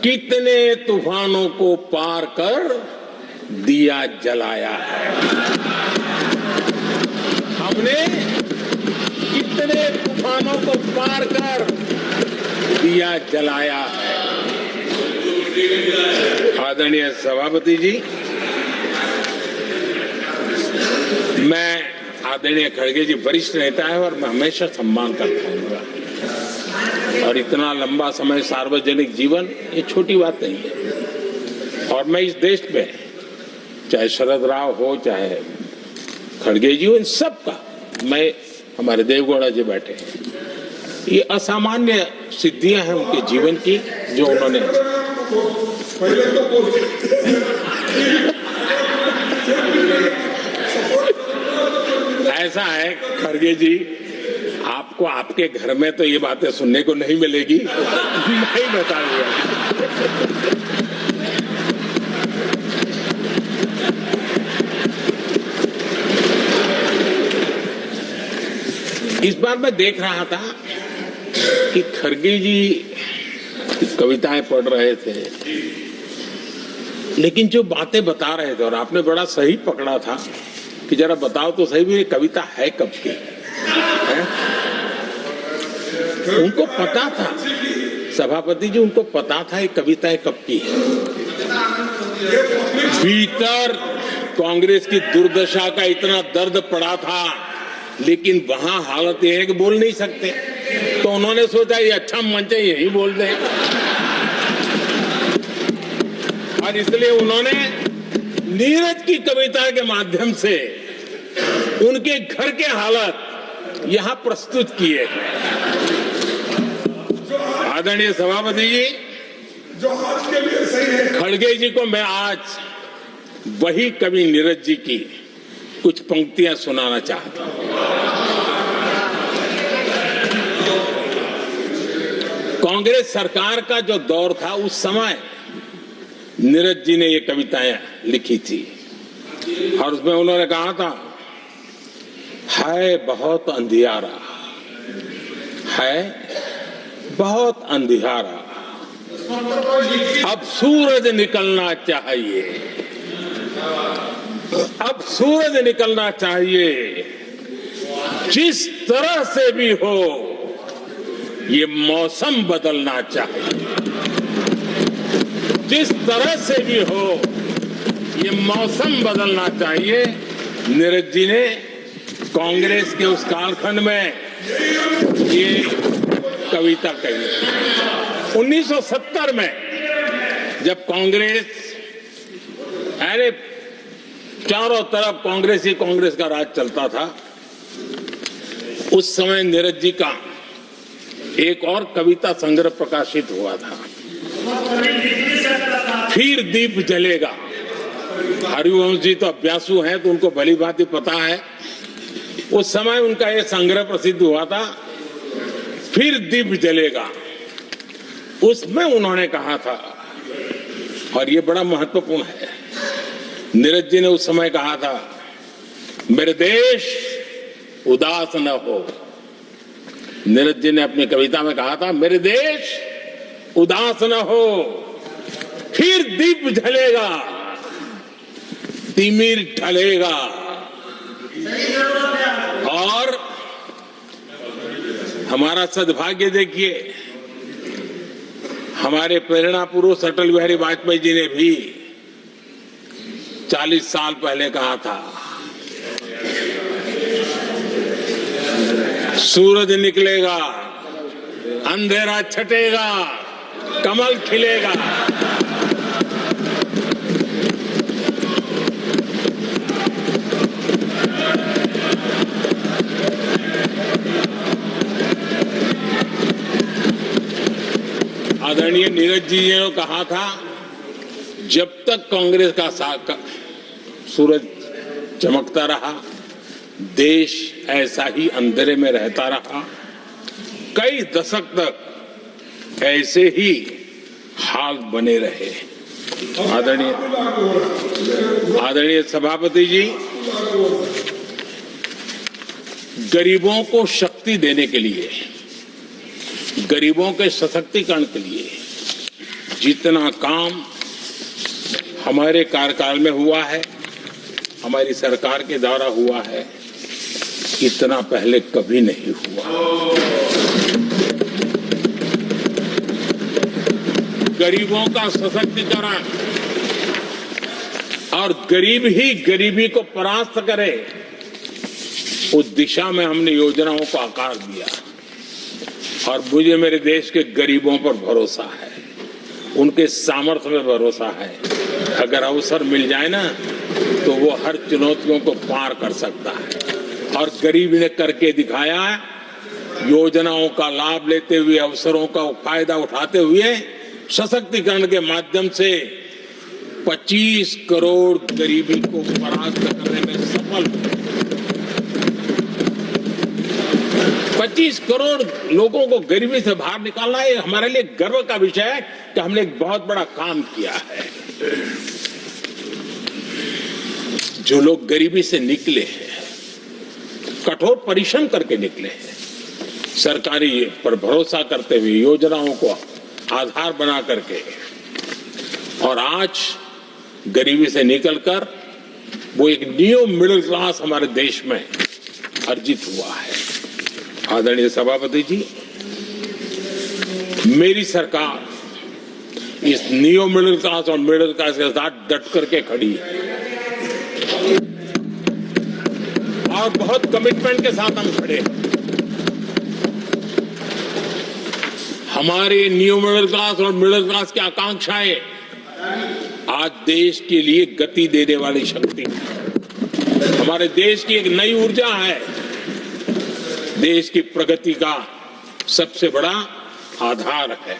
कितने तूफानों को पार कर दिया जलाया है, हमने कितने तूफानों को पार कर दिया जलाया है। आदरणीय सभापति जी, मैं आदरणीय खड़गे जी वरिष्ठ नेता है और मैं हमेशा सम्मान करता हूँ, और इतना लंबा समय सार्वजनिक जीवन ये छोटी बात नहीं है। और मैं इस देश में चाहे शरद राव हो चाहे खड़गे जी हो, इन सब का मैं, हमारे देवगौड़ा जी बैठे हैं, ये असामान्य सिद्धियां हैं उनके जीवन की जो उन्होंने ऐसा है। खड़गे जी, आपको आपके घर में तो ये बातें सुनने को नहीं मिलेगी, नहीं बताऊंगा। इस बार मैं देख रहा था कि खड़गे जी कविताएं पढ़ रहे थे, लेकिन जो बातें बता रहे थे, और आपने बड़ा सही पकड़ा था कि जरा बताओ तो सही भी ये कविता है कब की है? उनको पता था, सभापति जी उनको पता था ये कविताएं कब की है। भीतर कांग्रेस की दुर्दशा का इतना दर्द पड़ा था, लेकिन वहां हालत यह है कि बोल नहीं सकते, तो उन्होंने सोचा ये अच्छा मंच है, यही बोल दें, और इसलिए उन्होंने नीरज की कविता के माध्यम से उनके घर के हालात यहां प्रस्तुत किए। आदरणीय सभापति जी, जो आज के लिए सही है, खड़गे जी को मैं आज वही कवि नीरज जी की कुछ पंक्तियां सुनाना चाहता हूं। कांग्रेस सरकार का जो दौर था, उस समय नीरज जी ने ये कविताएं लिखी थी और उसमें उन्होंने कहा था, है बहुत अंधियारा, है बहुत अंधियारा, अब सूरज निकलना चाहिए, अब सूरज निकलना चाहिए, जिस तरह से भी हो ये मौसम बदलना चाहिए, जिस तरह से भी हो ये मौसम बदलना चाहिए। नीरज जी ने कांग्रेस के उस कालखंड में ये कविता कही। 1970 में जब कांग्रेस, अरे चारों तरफ कांग्रेस का राज चलता था, उस समय नीरज जी का एक और कविता संग्रह प्रकाशित हुआ था, फिर दीप जलेगा। हरिवंश जी तो अभ्यासु हैं तो उनको भली भांति पता है। उस समय उनका यह संग्रह प्रसिद्ध हुआ था, फिर दीप जलेगा। उसमें उन्होंने कहा था, और ये बड़ा महत्वपूर्ण है, नीरज जी ने उस समय कहा था, मेरे देश उदास न हो। नीरज जी ने अपनी कविता में कहा था, मेरे देश उदास न हो, फिर दीप जलेगा, तिमिर ढलेगा। और हमारा सद्भाग्य देखिए, हमारे प्रेरणा पुरुष अटल बिहारी वाजपेयी जी ने भी 40 साल पहले कहा था, सूरज निकलेगा, अंधेरा छटेगा, कमल खिलेगा। आदरणीय नीरज जी ने कहा था, जब तक कांग्रेस का सूरज चमकता रहा, देश ऐसा ही अंधेरे में रहता रहा। कई दशक तक ऐसे ही हाल बने रहे। आदरणीय सभापति जी, गरीबों को शक्ति देने के लिए, गरीबों के सशक्तिकरण के लिए जितना काम हमारे कार्यकाल में हुआ है, हमारी सरकार के द्वारा हुआ है, इतना पहले कभी नहीं हुआ। गरीबों का सशक्तिकरण और गरीब ही गरीबी को परास्त करे, उस दिशा में हमने योजनाओं को आकार दिया। और मुझे मेरे देश के गरीबों पर भरोसा है, उनके सामर्थ्य में भरोसा है। अगर अवसर मिल जाए ना, तो वो हर चुनौतियों को पार कर सकता है। और गरीब ने करके दिखाया, योजनाओं का लाभ लेते हुए, अवसरों का फायदा उठाते हुए, सशक्तिकरण के माध्यम से 25 करोड़ गरीबी को परास्त करने में सफल हुए। 25 करोड़ लोगों को गरीबी से बाहर निकालना ये हमारे लिए गर्व का विषय है कि हमने एक बहुत बड़ा काम किया है। जो लोग गरीबी से निकले हैं, कठोर परिश्रम करके निकले हैं, सरकारी पर भरोसा करते हुए, योजनाओं को आधार बना करके, और आज गरीबी से निकलकर वो एक न्यू मिडिल क्लास हमारे देश में अर्जित हुआ है। आदरणीय सभापति जी, मेरी सरकार इस न्यू मिडिल क्लास और मिडिल क्लास के साथ डट करके खड़ी है और बहुत कमिटमेंट के साथ हम खड़े हैं। हमारे न्यू मिडिल क्लास और मिडिल क्लास की आकांक्षाएं आज देश के लिए गति देने वाली शक्ति है। हमारे देश की एक नई ऊर्जा है, देश की प्रगति का सबसे बड़ा आधार है।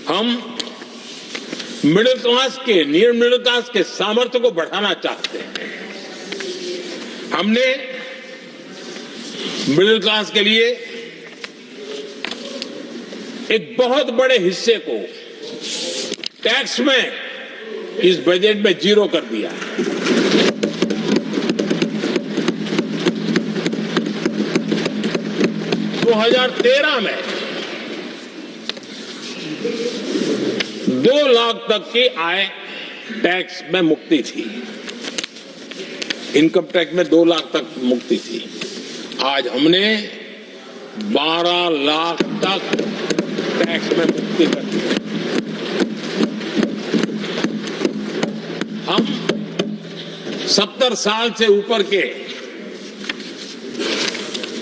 हम मिडिल क्लास के, न्यू मिडिल क्लास के सामर्थ्य को बढ़ाना चाहते हैं। हमने मिडिल क्लास के लिए एक बहुत बड़े हिस्से को टैक्स में इस बजट में 0 कर दिया है। 2013 में 2 लाख तक की आय टैक्स में मुक्ति थी, इनकम टैक्स में 2 लाख तक मुक्ति थी। आज हमने 12 लाख तक टैक्स में मुक्ति कर दी। हम 70 साल से ऊपर के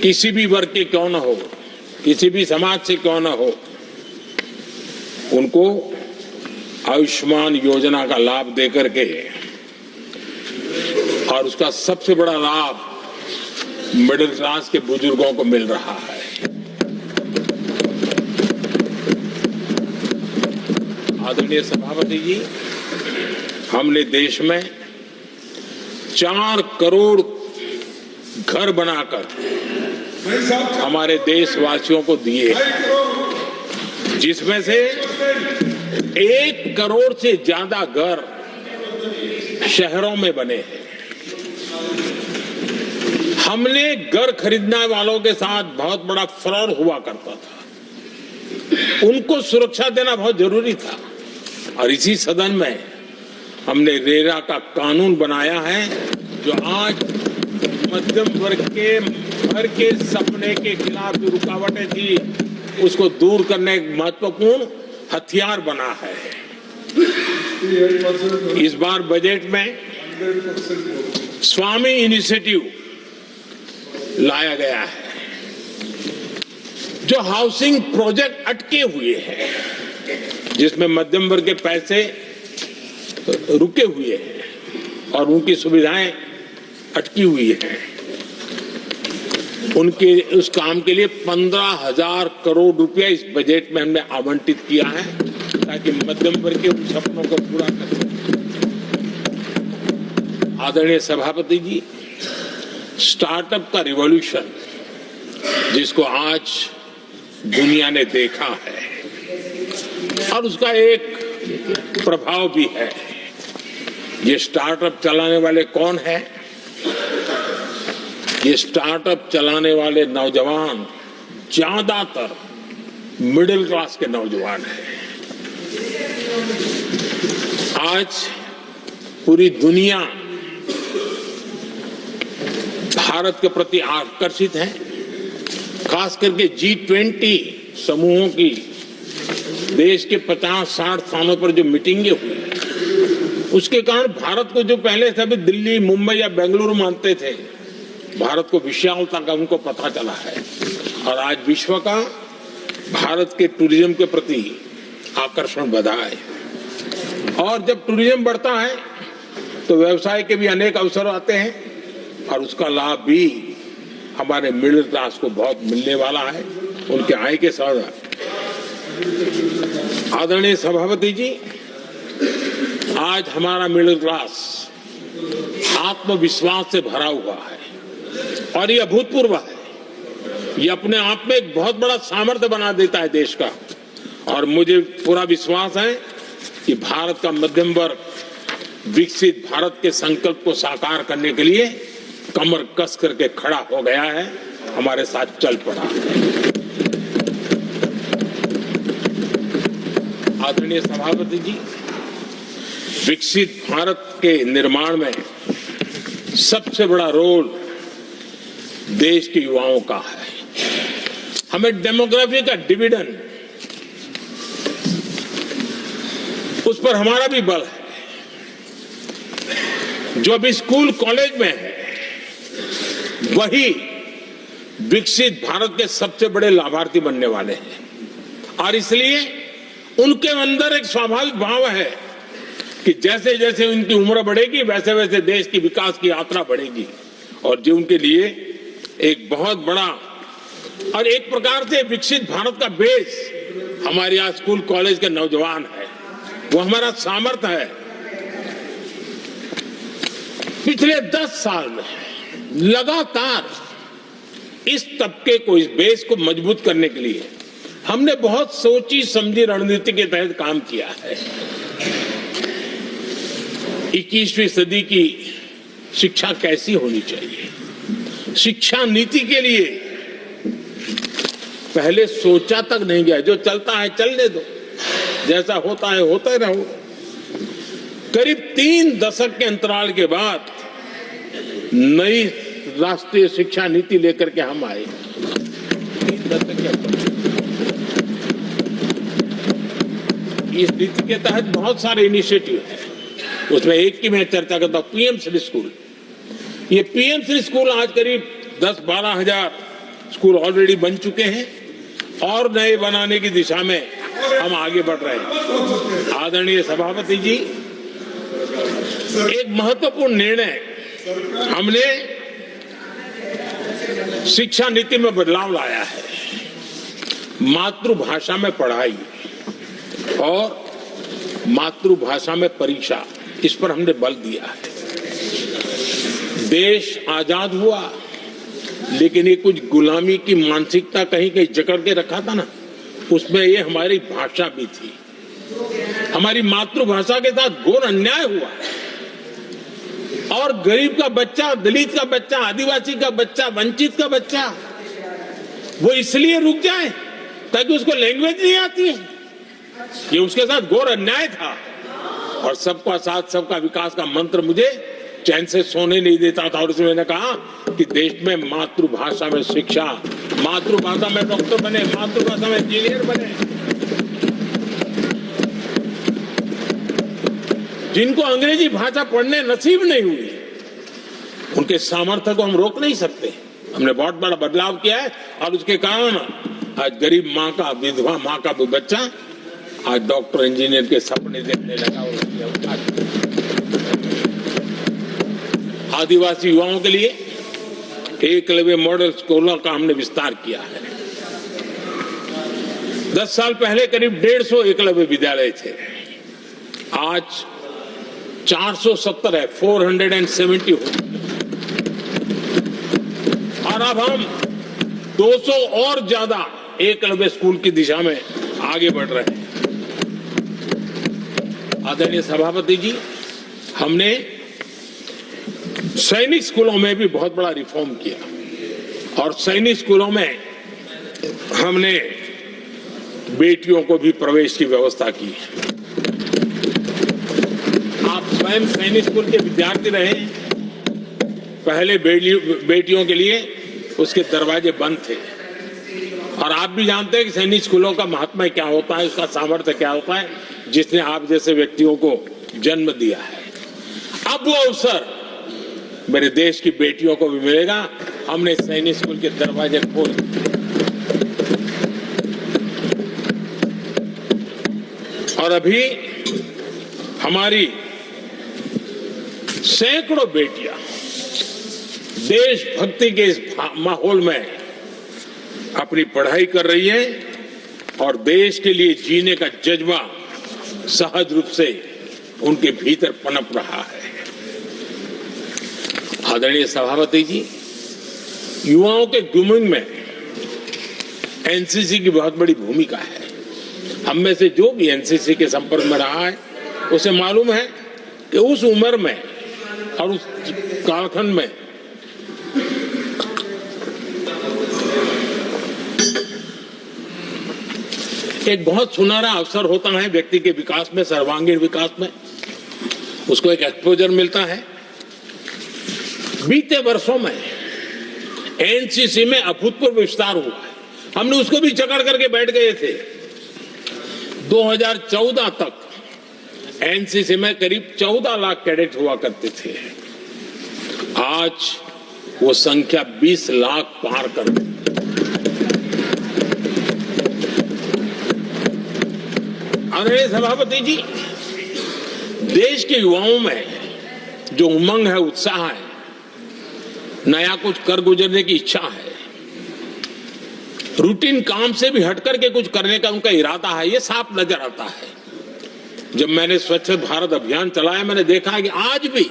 किसी भी वर्ग के क्यों न हो, किसी भी समाज से क्यों न हो, उनको आयुष्मान योजना का लाभ देकर के, और उसका सबसे बड़ा लाभ मिडिल क्लास के बुजुर्गों को मिल रहा है। आदरणीय सभापति जी, हमने देश में 4 करोड़ घर बनाकर हमारे देशवासियों को दिए, जिसमें से 1 करोड़ से ज्यादा घर शहरों में बने हैं। हमने घर खरीदने वालों के साथ बहुत बड़ा फ्रॉड हुआ करता था, उनको सुरक्षा देना बहुत जरूरी था, और इसी सदन में हमने रेरा का कानून बनाया है, जो आज मध्यम वर्ग के घर के सपने के खिलाफ जो रुकावटें थी, उसको दूर करने का महत्वपूर्ण हथियार बना है। इस बार बजट में स्वामी इनिशिएटिव लाया गया है, जो हाउसिंग प्रोजेक्ट अटके हुए हैं, जिसमें मध्यम वर्ग के पैसे रुके हुए हैं और उनकी सुविधाएं अटकी हुई हैं, उनके उस काम के लिए 15,000 करोड़ रुपया इस बजट में हमने आवंटित किया है, ताकि मध्यम वर्ग के उन सपनों को पूरा कर सकें। आदरणीय सभापति जी, स्टार्टअप का रिवॉल्यूशन जिसको आज दुनिया ने देखा है, और उसका एक प्रभाव भी है। ये स्टार्टअप चलाने वाले कौन है? ये स्टार्टअप चलाने वाले नौजवान ज्यादातर मिडिल क्लास के नौजवान हैं। आज पूरी दुनिया भारत के प्रति आकर्षित है, खास करके G20 समूहों की देश के 50-60 स्थानों पर जो मीटिंगें हुई, उसके कारण भारत को जो पहले सभी दिल्ली, मुंबई या बेंगलुरु मानते थे, भारत को विशालता का उनको पता चला है, और आज विश्व का भारत के टूरिज्म के प्रति आकर्षण बढ़ा है। और जब टूरिज्म बढ़ता है तो व्यवसाय के भी अनेक अवसर आते हैं, और उसका लाभ भी हमारे मिडिल क्लास को बहुत मिलने वाला है, उनके आय के साथ। आदरणीय सभापति जी, आज हमारा मिडिल क्लास आत्मविश्वास से भरा हुआ है, और ये अभूतपूर्व है। ये अपने आप में एक बहुत बड़ा सामर्थ्य बना देता है देश का, और मुझे पूरा विश्वास है कि भारत का मध्यम वर्ग विकसित भारत के संकल्प को साकार करने के लिए कमर कस करके खड़ा हो गया है, हमारे साथ चल पड़ा है। आदरणीय सभापति जी, विकसित भारत के निर्माण में सबसे बड़ा रोल देश के युवाओं का है। हमें डेमोग्राफी का डिविडेंड, उस पर हमारा भी बल है। जो अभी स्कूल कॉलेज में है, वही विकसित भारत के सबसे बड़े लाभार्थी बनने वाले हैं, और इसलिए उनके अंदर एक स्वाभाविक भाव है कि जैसे जैसे उनकी उम्र बढ़ेगी, वैसे वैसे देश की विकास की यात्रा बढ़ेगी, और जो उनके लिए एक बहुत बड़ा और एक प्रकार से विकसित भारत का बेस हमारे यहाँ स्कूल कॉलेज के नौजवान है, वो हमारा सामर्थ्य है। पिछले 10 साल में लगातार इस तबके को, इस बेस को मजबूत करने के लिए हमने बहुत सोची समझी रणनीति के तहत काम किया है। 21वीं सदी की शिक्षा कैसी होनी चाहिए, शिक्षा नीति के लिए पहले सोचा तक नहीं गया। जो चलता है चलने दो, जैसा होता है होता रहो। करीब 3 दशक के अंतराल के बाद नई राष्ट्रीय शिक्षा नीति लेकर के हम आए। 3 दशक के अंतराल। इस नीति के तहत बहुत सारे इनिशिएटिव हैं। उसमें एक की मैं चर्चा करता हूं, पीएम श्री स्कूल। ये पीएम श्री स्कूल आज करीब 10-12 हजार स्कूल ऑलरेडी बन चुके हैं और नए बनाने की दिशा में हम आगे बढ़ रहे हैं। आदरणीय सभापति जी, एक महत्वपूर्ण निर्णय हमने शिक्षा नीति में बदलाव लाया है। मातृभाषा में पढ़ाई और मातृभाषा में परीक्षा, इस पर हमने बल दिया है। देश आजाद हुआ, लेकिन ये कुछ गुलामी की मानसिकता कहीं कहीं जकड़ के रखा था ना, उसमें ये हमारी भाषा भी थी। हमारी मातृभाषा के साथ घोर अन्याय हुआ और गरीब का बच्चा, दलित का बच्चा, आदिवासी का बच्चा, वंचित का बच्चा वो इसलिए रुक जाए ताकि उसको लैंग्वेज नहीं आती है। ये उसके साथ घोर अन्याय था। और सबका साथ सबका विकास का मंत्र मुझे चैन से सोने नहीं देता था। और इसमें मैंने कहा कि देश में मातृभाषा में शिक्षा, मातृभाषा में डॉक्टर बने, मातृभाषा में इंजीनियर बने। जिनको अंग्रेजी भाषा पढ़ने नसीब नहीं हुई, उनके सामर्थ्य को हम रोक नहीं सकते। हमने बहुत बड़ा बदलाव किया है और उसके कारण आज गरीब माँ का, विधवा माँ का भी बच्चा आज डॉक्टर इंजीनियर के सपने देखने लगा। आदिवासी युवाओं के लिए एकलव्य मॉडल स्कूलों का हमने विस्तार किया है। 10 साल पहले करीब 150 एकलव्य विद्यालय थे, आज 470 है, 470 हो। और अब हम 200 और ज्यादा एकलव्य स्कूल की दिशा में आगे बढ़ रहे हैं। आदरणीय सभापति जी, हमने सैनिक स्कूलों में भी बहुत बड़ा रिफॉर्म किया और सैनिक स्कूलों में हमने बेटियों को भी प्रवेश की व्यवस्था की। आप स्वयं सैनिक स्कूल के विद्यार्थी रहे। पहले बेटियों के लिए उसके दरवाजे बंद थे और आप भी जानते हैं कि सैनिक स्कूलों का महात्मा क्या होता है, उसका सामर्थ्य क्या होता है, जिसने आप जैसे व्यक्तियों को जन्म दिया है। अब वो अवसर मेरे देश की बेटियों को भी मिलेगा। हमने सैनिक स्कूल के दरवाजे खोल और अभी हमारी सैकड़ों बेटियां देशभक्ति के इस माहौल में अपनी पढ़ाई कर रही हैं और देश के लिए जीने का जज्बा सहज रूप से उनके भीतर पनप रहा है। आदरणीय सभापति जी, युवाओं के ग्रूमिंग में एनसीसी की बहुत बड़ी भूमिका है। हम में से जो भी एनसीसी के संपर्क में रहा है उसे मालूम है कि उस उम्र में और उस कालखंड में एक बहुत सुनहरा अवसर होता है व्यक्ति के विकास में, सर्वांगीण विकास में। उसको एक एक्सपोजर मिलता है। बीते वर्षों में एनसीसी में अभूतपूर्व विस्तार हुआ है। हमने उसको भी जकड़ करके बैठ गए थे। 2014 तक एनसीसी में करीब 14 लाख कैडेट हुआ करते थे। आज वो संख्या 20 लाख पार कर गई। आदरणीय सभापति जी, देश के युवाओं में जो उमंग है, उत्साह है, नया कुछ कर गुजरने की इच्छा है, रूटीन काम से भी हटकर के कुछ करने का उनका इरादा है, ये साफ नजर आता है। जब मैंने स्वच्छ भारत अभियान चलाया, मैंने देखा कि आज भी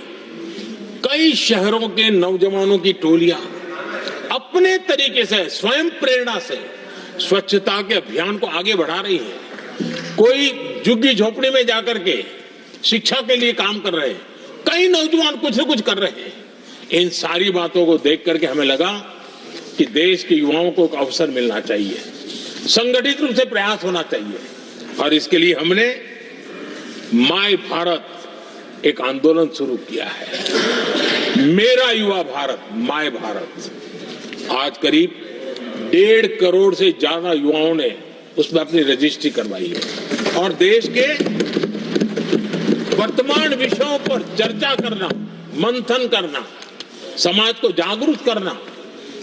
कई शहरों के नौजवानों की टोलियां अपने तरीके से, स्वयं प्रेरणा से स्वच्छता के अभियान को आगे बढ़ा रही है। कोई झुग्गी झोपड़ी में जाकर के शिक्षा के लिए काम कर रहे हैं, कई नौजवान कुछ न कुछ कर रहे हैं। इन सारी बातों को देख करके हमें लगा कि देश के युवाओं को एक अवसर मिलना चाहिए, संगठित रूप से प्रयास होना चाहिए, और इसके लिए हमने माय भारत एक आंदोलन शुरू किया है। मेरा युवा भारत, माय भारत। आज करीब 1.5 करोड़ से ज्यादा युवाओं ने उसमें अपनी रजिस्ट्री करवाई है, और देश के वर्तमान विषयों पर चर्चा करना, मंथन करना, समाज को जागरूक करना,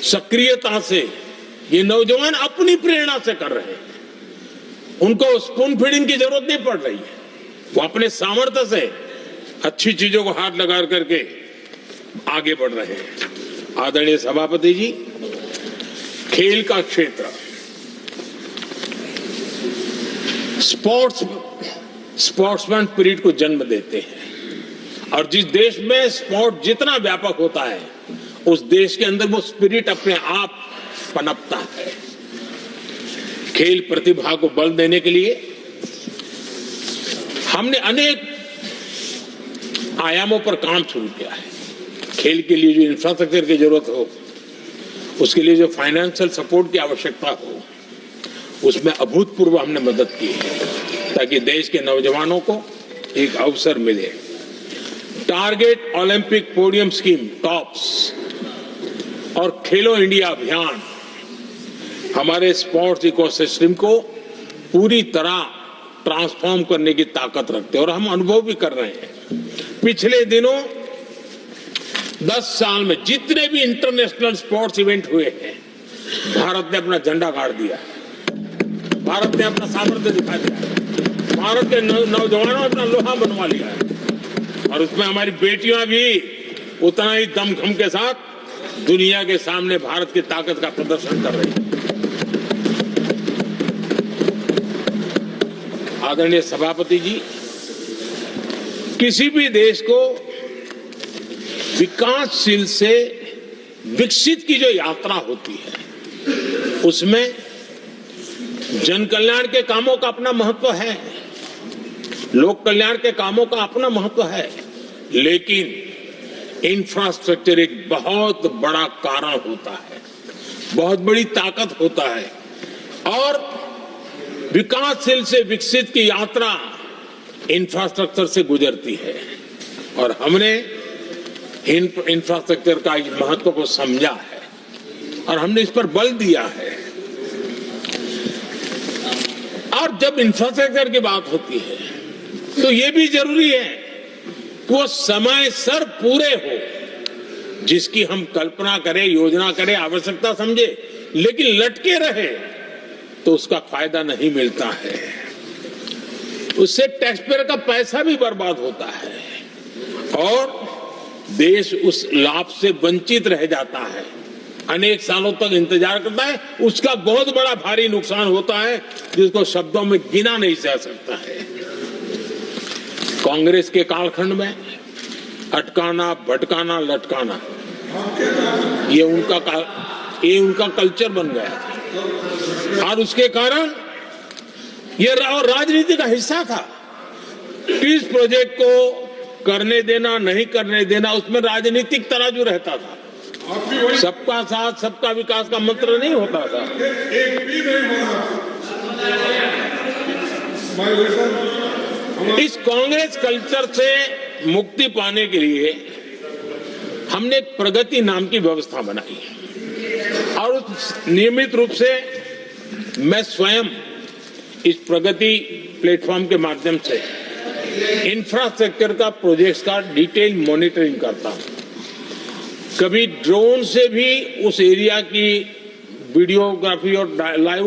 सक्रियता से ये नौजवान अपनी प्रेरणा से कर रहे हैं। उनको स्पून फीडिंग की जरूरत नहीं पड़ रही है, वो अपने सामर्थ्य से अच्छी चीजों को हाथ लगा करके आगे बढ़ रहे हैं। आदरणीय सभापति जी, खेल का क्षेत्र, स्पोर्ट्समैन स्पिरिट को जन्म देते हैं, और जिस देश में स्पोर्ट जितना व्यापक होता है उस देश के अंदर वो स्पिरिट अपने आप पनपता है। खेल प्रतिभा को बल देने के लिए हमने अनेक आयामों पर काम शुरू किया है। खेल के लिए जो इंफ्रास्ट्रक्चर की जरूरत हो, उसके लिए जो फाइनेंशियल सपोर्ट की आवश्यकता हो, उसमें अभूतपूर्व हमने मदद की है ताकि देश के नौजवानों को एक अवसर मिले। Target Olympic podium scheme tops और खेलो इंडिया अभियान हमारे स्पोर्ट्स इकोसिस्टम को पूरी तरह ट्रांसफॉर्म करने की ताकत रखते हैं, और हम अनुभव भी कर रहे हैं। पिछले दिनों 10 साल में जितने भी इंटरनेशनल स्पोर्ट्स इवेंट हुए हैं, भारत ने अपना झंडा गाड़ दिया, भारत ने अपना सामर्थ्य दिखा दिया, भारत के नौजवानों ने अपना लोहा बनवा लिया है, और उसमें हमारी बेटियां भी उतना ही दमखम के साथ दुनिया के सामने भारत की ताकत का प्रदर्शन कर रही है। आदरणीय सभापति जी, किसी भी देश को विकासशील से विकसित की जो यात्रा होती है, उसमें जन कल्याण के कामों का अपना महत्व है, लोक कल्याण के कामों का अपना महत्व है, लेकिन इंफ्रास्ट्रक्चर एक बहुत बड़ा कारण होता है, बहुत बड़ी ताकत होता है, और विकासशील से विकसित की यात्रा इंफ्रास्ट्रक्चर से गुजरती है, और हमने इंफ्रास्ट्रक्चर का इस महत्व को समझा है और हमने इस पर बल दिया है। और जब इंफ्रास्ट्रक्चर की बात होती है तो ये भी जरूरी है कि वो समय सर पूरे हो, जिसकी हम कल्पना करें, योजना करें, आवश्यकता समझे, लेकिन लटके रहे तो उसका फायदा नहीं मिलता है, उससे टैक्सपेयर का पैसा भी बर्बाद होता है और देश उस लाभ से वंचित रह जाता है, अनेक सालों तक इंतजार करता है, उसका बहुत बड़ा भारी नुकसान होता है जिसको शब्दों में गिना नहीं जा सकता है। कांग्रेस के कालखंड में अटकाना, भटकाना, लटकाना ये उनका कल्चर बन गया था और उसके कारण ये राजनीति का हिस्सा था। इस प्रोजेक्ट को करने देना, नहीं करने देना, उसमें राजनीतिक तराजू रहता था। सबका साथ सबका विकास का मंत्र नहीं होता था। एक भी नहीं होता। इस कांग्रेस कल्चर से मुक्ति पाने के लिए हमने एक प्रगति नाम की व्यवस्था बनाई और नियमित रूप से मैं स्वयं इस प्रगति प्लेटफॉर्म के माध्यम से इंफ्रास्ट्रक्चर का प्रोजेक्ट्स का डिटेल मॉनिटरिंग करता हूं। कभी ड्रोन से भी उस एरिया की वीडियोग्राफी और लाइव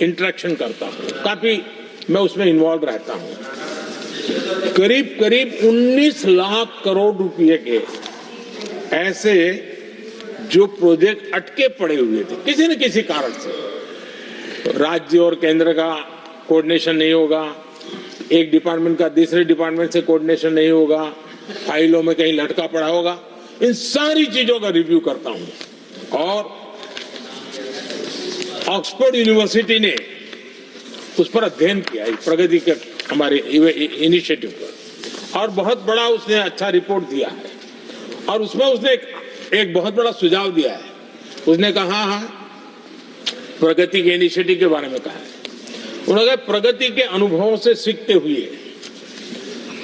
इंटरेक्शन करता हूं, काफी मैं उसमें इन्वॉल्व रहता हूं। करीब 19 लाख करोड़ रुपए के ऐसे जो प्रोजेक्ट अटके पड़े हुए थे किसी न किसी कारण से, राज्य और केंद्र का कोऑर्डिनेशन नहीं होगा, एक डिपार्टमेंट का दूसरे डिपार्टमेंट से कोऑर्डिनेशन नहीं होगा, फाइलों में कहीं लटका पड़ा होगा, इन सारी चीजों का रिव्यू करता हूं और ऑक्सफोर्ड यूनिवर्सिटी ने उस पर अध्ययन किया, प्रगति के हमारे इनिशिएटिव पर, और बहुत बड़ा उसने अच्छा रिपोर्ट दिया है। और उसमें उसने एक बहुत बड़ा सुझाव दिया है। उसने कहा प्रगति के इनिशिएटिव के बारे में कहा है। उन्होंने कहा प्रगति के अनुभवों से सीखते हुए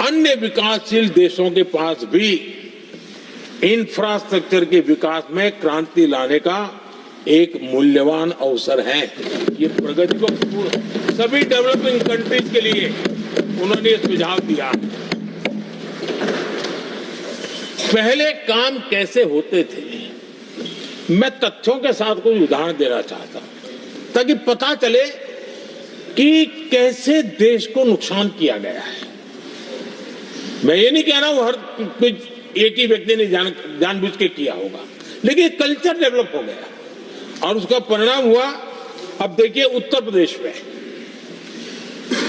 अन्य विकासशील देशों के पास भी इंफ्रास्ट्रक्चर के विकास में क्रांति लाने का एक मूल्यवान अवसर है। ये प्रगति को सभी डेवलपिंग कंट्रीज के लिए उन्होंने ये सुझाव दिया। पहले काम कैसे होते थे, मैं तथ्यों के साथ कुछ उदाहरण देना चाहता हूं ताकि पता चले कि कैसे देश को नुकसान किया गया है। मैं ये नहीं कह रहा हूं हर कुछ एक ही व्यक्ति ने जानबूझ के किया होगा, लेकिन कल्चर डेवलप हो गया और उसका परिणाम हुआ। अब देखिए उत्तर प्रदेश में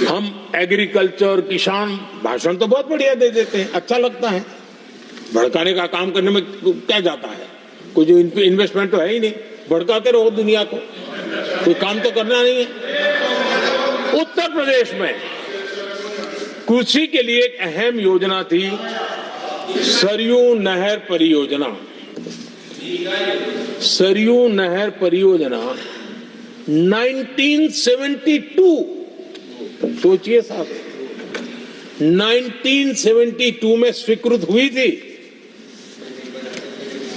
हम एग्रीकल्चर, किसान, भाषण तो बहुत बढ़िया दे देते हैं, अच्छा लगता है। भड़काने का काम करने में क्या जाता है, कोई जो इन्वेस्टमेंट तो है ही नहीं, भड़काते रहो दुनिया को, कोई काम तो करना नहीं है। उत्तर प्रदेश में कृषि के लिए एक अहम योजना थी, सरयू नहर परियोजना। सरयू नहर परियोजना 1972, सोचिए साहब, 1972 में स्वीकृत हुई थी,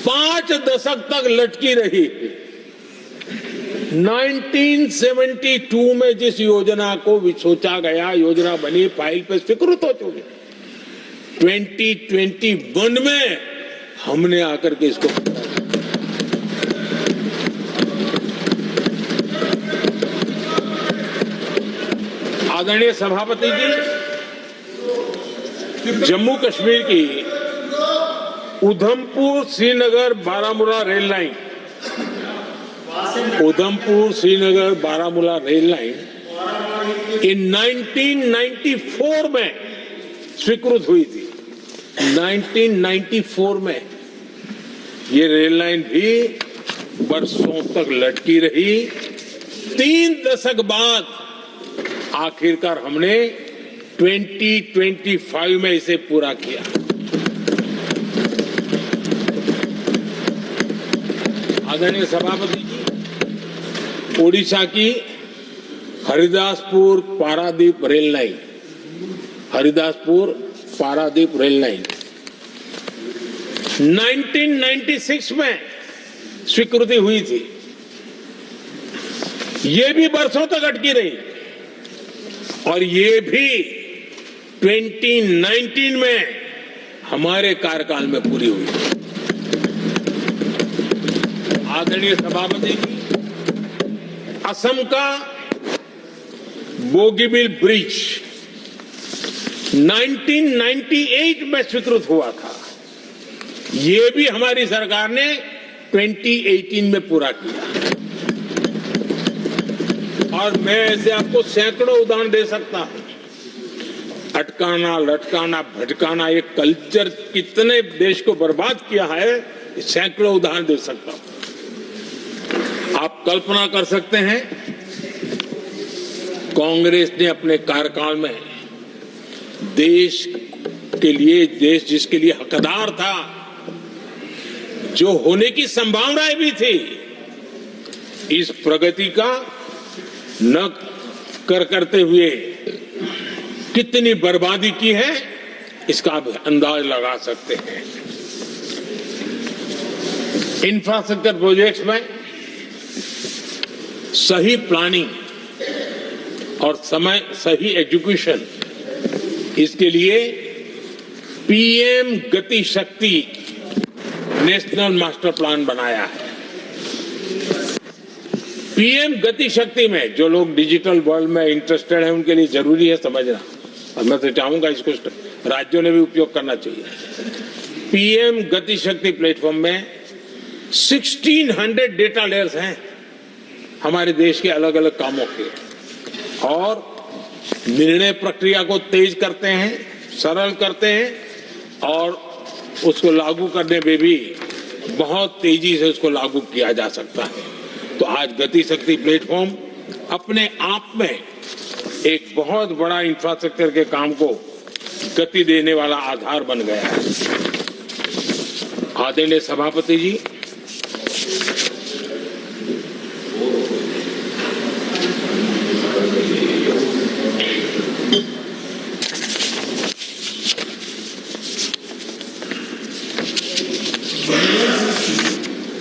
5 दशक तक लटकी रही। 1972 में जिस योजना को सोचा गया, योजना बनी, फाइल पे स्वीकृत हो चुकी, 2021 में हमने आकर के इसको आदरणीय सभापति जी, जम्मू कश्मीर की Udhampur Srinagar Baramulla rail line, Udhampur Srinagar Baramulla rail line in 1994 में स्वीकृत हुई थी। 1994 में ये रेल लाइन भी बरसों तक लटकी रही। 3 दशक बाद आखिरकार हमने 2025 में इसे पूरा किया। आदरणीय सभापति जी, ओडिशा की Haridaspur Paradip rail line, Haridaspur Paradip rail line 1996 में स्वीकृति हुई थी। ये भी बरसों तक अटकी रही और ये भी 2019 में हमारे कार्यकाल में पूरी हुई। आदरणीय सभापति जी, असम का बोगीबिल ब्रिज 1998 में स्वीकृत हुआ था, ये भी हमारी सरकार ने 2018 में पूरा किया। और मैं ऐसे आपको सैकड़ों उदाहरण दे सकता हूं। अटकाना, लटकाना, भटकाना, ये कल्चर कितने देश को बर्बाद किया है, सैकड़ों उदाहरण दे सकता हूं। आप कल्पना कर सकते हैं, कांग्रेस ने अपने कार्यकाल में देश के लिए, देश जिसके लिए हकदार था, जो होने की संभावनाएं भी थी, इस प्रगति का न करते हुए कितनी बर्बादी की है, इसका आप अंदाज लगा सकते हैं। इंफ्रास्ट्रक्चर प्रोजेक्ट्स में सही प्लानिंग और समय सही एजुकेशन, इसके लिए पीएम गति शक्ति नेशनल मास्टर प्लान बनाया है। पीएम गति शक्ति में जो लोग डिजिटल वर्ल्ड में इंटरेस्टेड हैं, उनके लिए जरूरी है समझना, और मैं तो चाहूंगा इसको राज्यों ने भी उपयोग करना चाहिए। पीएम गति शक्ति प्लेटफॉर्म में 1600 डेटा लेयर्स हैं हमारे देश के अलग अलग कामों के, और निर्णय प्रक्रिया को तेज करते हैं, सरल करते हैं, और उसको लागू करने में भी बहुत तेजी से उसको लागू किया जा सकता है। तो आज गति शक्ति प्लेटफॉर्म अपने आप में एक बहुत बड़ा इंफ्रास्ट्रक्चर के काम को गति देने वाला आधार बन गया है। आदरणीय सभापति जी,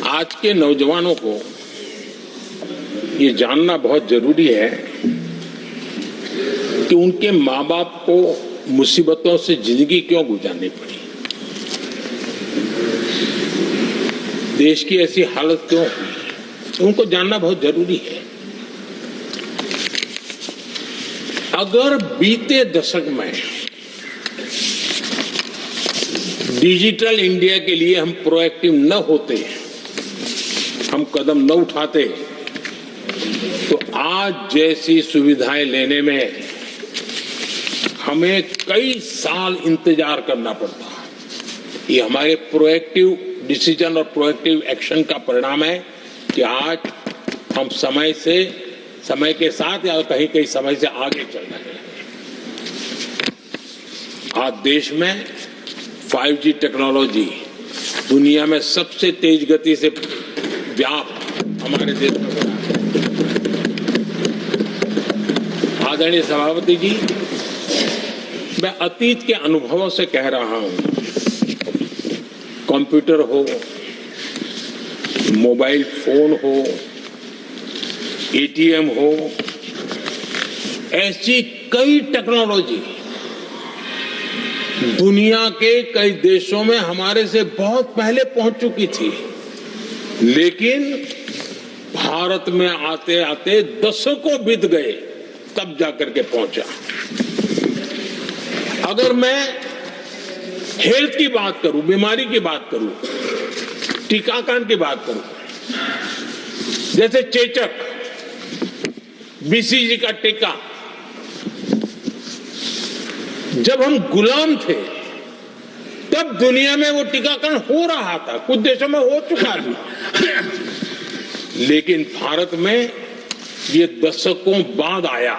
आज के नौजवानों को ये जानना बहुत जरूरी है कि उनके माँ बाप को मुसीबतों से जिंदगी क्यों गुजारनी पड़ी, देश की ऐसी हालत क्यों हुई, उनको जानना बहुत जरूरी है। अगर बीते दशक में डिजिटल इंडिया के लिए हम प्रोएक्टिव न होते, हम कदम न उठाते, तो आज जैसी सुविधाएं लेने में हमें कई साल इंतजार करना पड़ता। ये हमारे प्रोएक्टिव डिसीजन और प्रोएक्टिव एक्शन का परिणाम है कि आज हम समय के साथ या कहीं कहीं समय से आगे चल रहे हैं। आज देश में 5G टेक्नोलॉजी दुनिया में सबसे तेज गति से व्याप्त हमारे देश में हो रहा है। आदरणीय सभापति जी, मैं अतीत के अनुभवों से कह रहा हूं, कंप्यूटर हो, मोबाइल फोन हो, एटीएम हो, ऐसी कई टेक्नोलॉजी दुनिया के कई देशों में हमारे से बहुत पहले पहुंच चुकी थी, लेकिन भारत में आते आते दशकों बीत गए तब जाकर के पहुंचा। अगर मैं हेल्थ की बात करूं, बीमारी की बात करूं, टीकाकरण की बात करूं, जैसे चेचक, बीसीजी का टीका, जब हम गुलाम थे तब दुनिया में वो टीकाकरण हो रहा था, कुछ देशों में हो चुका था, लेकिन भारत में ये दशकों बाद आया।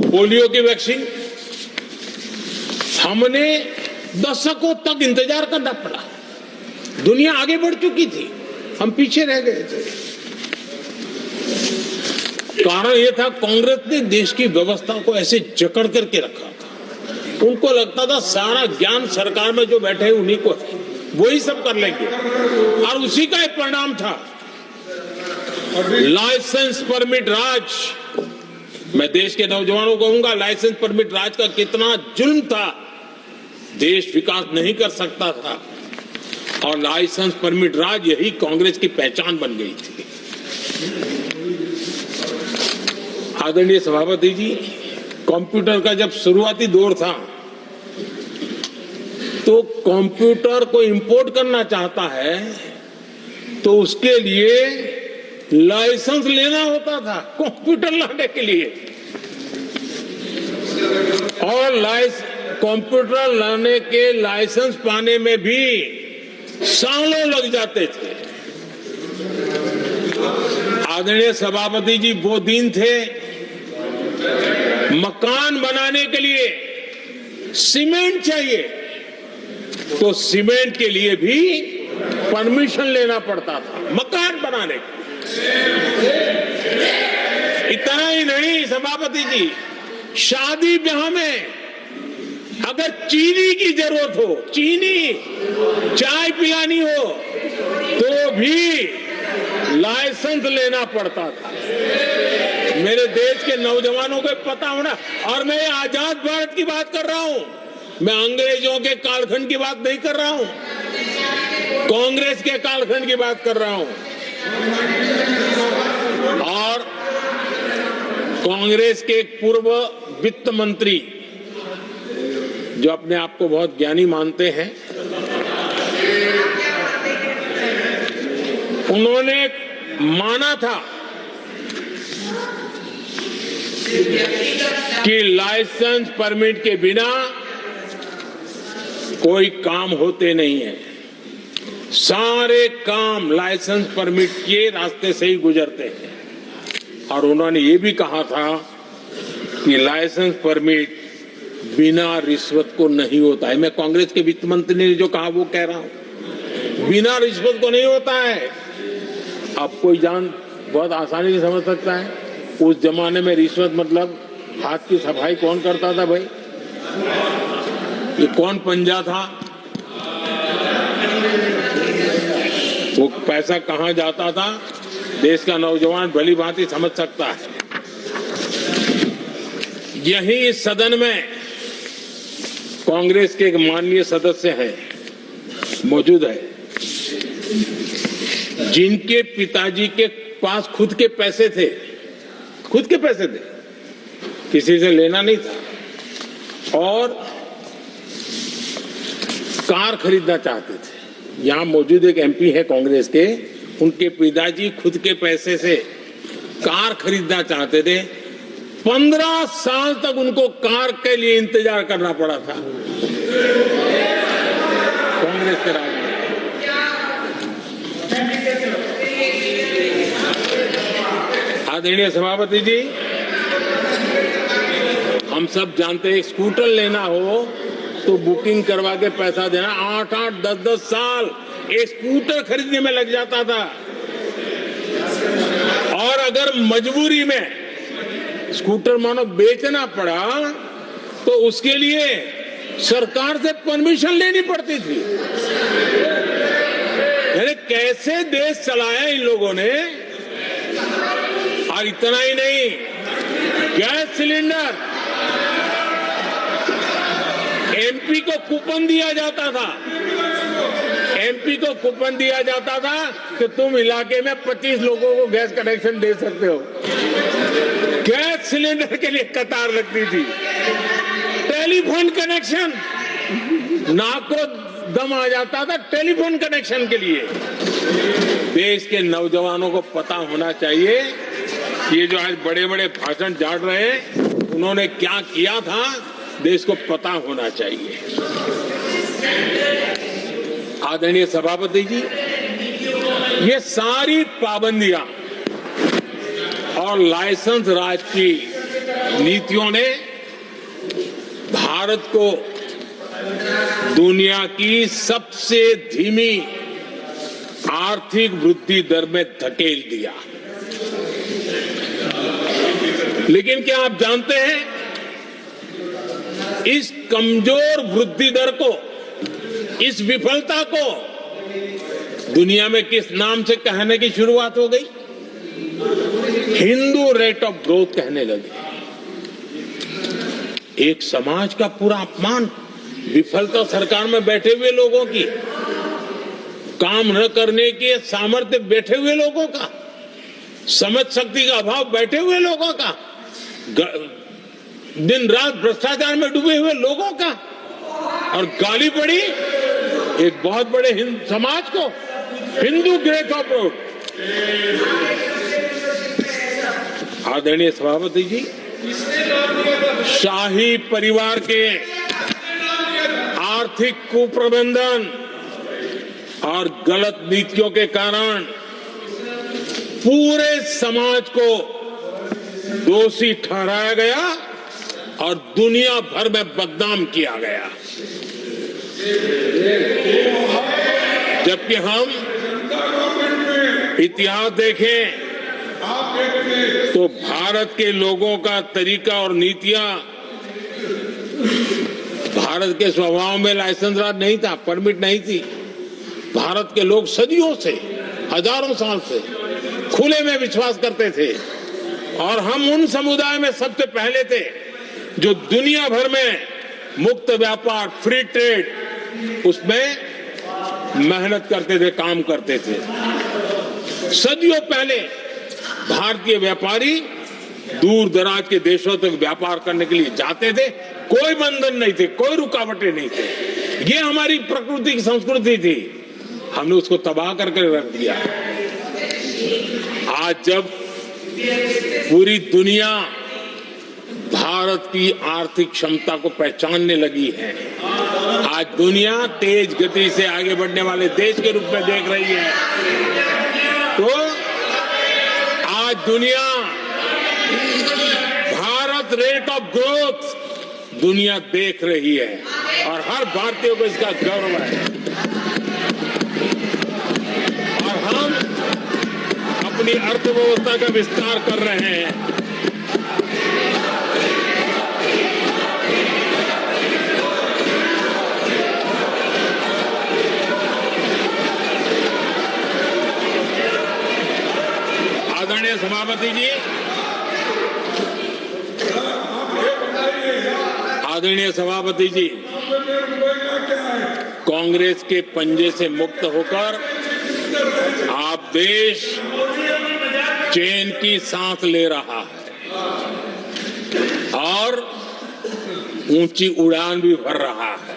पोलियो की वैक्सीन हमने दशकों तक इंतजार करना पड़ा, दुनिया आगे बढ़ चुकी थी, हम पीछे रह गए थे। कारण यह था कांग्रेस ने देश की व्यवस्था को ऐसे जकड़ करके रखा था। उनको लगता था सारा ज्ञान सरकार में जो बैठे उन्हीं को है, वही सब कर लेंगे, और उसी का एक परिणाम था लाइसेंस परमिट राज। मैं देश के नौजवानों को कहूंगा, लाइसेंस परमिट राज का कितना जुल्म था, देश विकास नहीं कर सकता था, और लाइसेंस परमिट राज यही कांग्रेस की पहचान बन गई थी। आदरणीय सभापति जी, कंप्यूटर का जब शुरुआती दौर था तो कंप्यूटर को इंपोर्ट करना चाहता है तो उसके लिए लाइसेंस लेना होता था कंप्यूटर लाने के लिए, और कंप्यूटर लाने के लाइसेंस पाने में भी सालों लग जाते थे। आदरणीय सभापति जी, वो दिन थे मकान बनाने के लिए सीमेंट चाहिए तो सीमेंट के लिए भी परमिशन लेना पड़ता था मकान बनाने के। इतना ही नहीं सभापति जी, शादी ब्याह में अगर चीनी की जरूरत हो, चीनी चाय पिलानी हो, तो भी लाइसेंस लेना पड़ता था। मेरे देश के नौजवानों को पता होना, और मैं आजाद भारत की बात कर रहा हूं, मैं अंग्रेजों के कालखंड की बात नहीं कर रहा हूं, कांग्रेस के कालखंड की बात कर रहा हूं। और कांग्रेस के एक पूर्व वित्त मंत्री जो अपने आप को बहुत ज्ञानी मानते हैं, उन्होंने माना था कि लाइसेंस परमिट के बिना कोई काम होते नहीं है, सारे काम लाइसेंस परमिट के रास्ते से ही गुजरते हैं। और उन्होंने ये भी कहा था कि लाइसेंस परमिट बिना रिश्वत को नहीं होता है। मैं कांग्रेस के वित्त मंत्री ने जो कहा वो कह रहा हूं, बिना रिश्वत को नहीं होता है। अब कोई बहुत आसानी से समझ सकता है, उस जमाने में रिश्वत मतलब हाथ की सफाई कौन करता था भाई? ये कौन पंजा था? वो पैसा कहां जाता था? देश का नौजवान भली भांति समझ सकता है। यही इस सदन में कांग्रेस के एक माननीय सदस्य हैं, मौजूद है, जिनके पिताजी के पास खुद के पैसे थे, किसी से लेना नहीं था, और कार खरीदना चाहते थे। यहां मौजूद एक एमपी है कांग्रेस के, उनके पिताजी खुद के पैसे से कार खरीदना चाहते थे। 15 साल तक उनको कार के लिए इंतजार करना पड़ा था कांग्रेस के राज में। आदरणीय सभापति जी, हम सब जानते हैं, स्कूटर लेना हो तो बुकिंग करवा के पैसा देना, 8-8, 10-10 साल एक स्कूटर खरीदने में लग जाता था। और अगर मजबूरी में स्कूटर मानो बेचना पड़ा तो उसके लिए सरकार से परमिशन लेनी पड़ती थी। अरे कैसे देश चलाया इन लोगों ने। और इतना ही नहीं, गैस सिलेंडर एमपी को कूपन दिया जाता था, कि तुम इलाके में 25 लोगों को गैस कनेक्शन दे सकते हो। गैस सिलेंडर के लिए कतार लगती थी। टेलीफोन कनेक्शन, नाक को दम आ जाता था टेलीफोन कनेक्शन के लिए। देश के नौजवानों को पता होना चाहिए कि ये जो आज बड़े बड़े भाषण झाड़ रहे हैं, उन्होंने क्या किया था, देश को पता होना चाहिए। आदरणीय सभापति जी, ये सारी पाबंदियां और लाइसेंस राज की नीतियों ने भारत को दुनिया की सबसे धीमी आर्थिक वृद्धि दर में धकेल दिया। लेकिन क्या आप जानते हैं, इस कमजोर वृद्धि दर को, इस विफलता को दुनिया में किस नाम से कहने की शुरुआत हो गई? हिंदू रेट ऑफ ग्रोथ कहने लगे। एक समाज का पूरा अपमान, विफलता सरकार में बैठे हुए लोगों की, काम न करने के सामर्थ्य बैठे हुए लोगों का, समझ शक्ति का अभाव बैठे हुए लोगों का, दिन रात भ्रष्टाचार में डूबे हुए लोगों का, और गाली पड़ी एक बहुत बड़े समाज को, हिंदू ग्रेट ऑफ ग्रोथ। आदरणीय सभापति जी, शाही परिवार के आर्थिक कुप्रबंधन और गलत नीतियों के कारण पूरे समाज को दोषी ठहराया गया और दुनिया भर में बदनाम किया गया। जबकि हम इतिहास देखें तो भारत के लोगों का तरीका और नीतियां, भारत के स्वभाव में लाइसेंस राज नहीं था, परमिट नहीं थी। भारत के लोग सदियों से, हजारों साल से खुले में विश्वास करते थे, और हम उन समुदाय में सबसे पहले थे जो दुनिया भर में मुक्त व्यापार, फ्री ट्रेड, उसमें मेहनत करते थे, काम करते थे। सदियों पहले भारतीय व्यापारी दूर दराज के देशों तक व्यापार करने के लिए जाते थे, कोई बंधन नहीं थे, कोई रुकावटें नहीं थे। ये हमारी प्रकृति की संस्कृति थी, हमने उसको तबाह करके रख दिया। आज जब पूरी दुनिया भारत की आर्थिक क्षमता को पहचानने लगी है, आज दुनिया तेज गति से आगे बढ़ने वाले देश के रूप में देख रही है, तो आज दुनिया भारत रेट ऑफ ग्रोथ दुनिया देख रही है और हर भारतीय को इसका गौरव है। और हम अपनी अर्थव्यवस्था का विस्तार कर रहे हैं। आदरणीय सभापति जी, आदरणीय सभापति जी, कांग्रेस के पंजे से मुक्त होकर आप देश चैन की सांस ले रहा है और ऊंची उड़ान भी भर रहा है।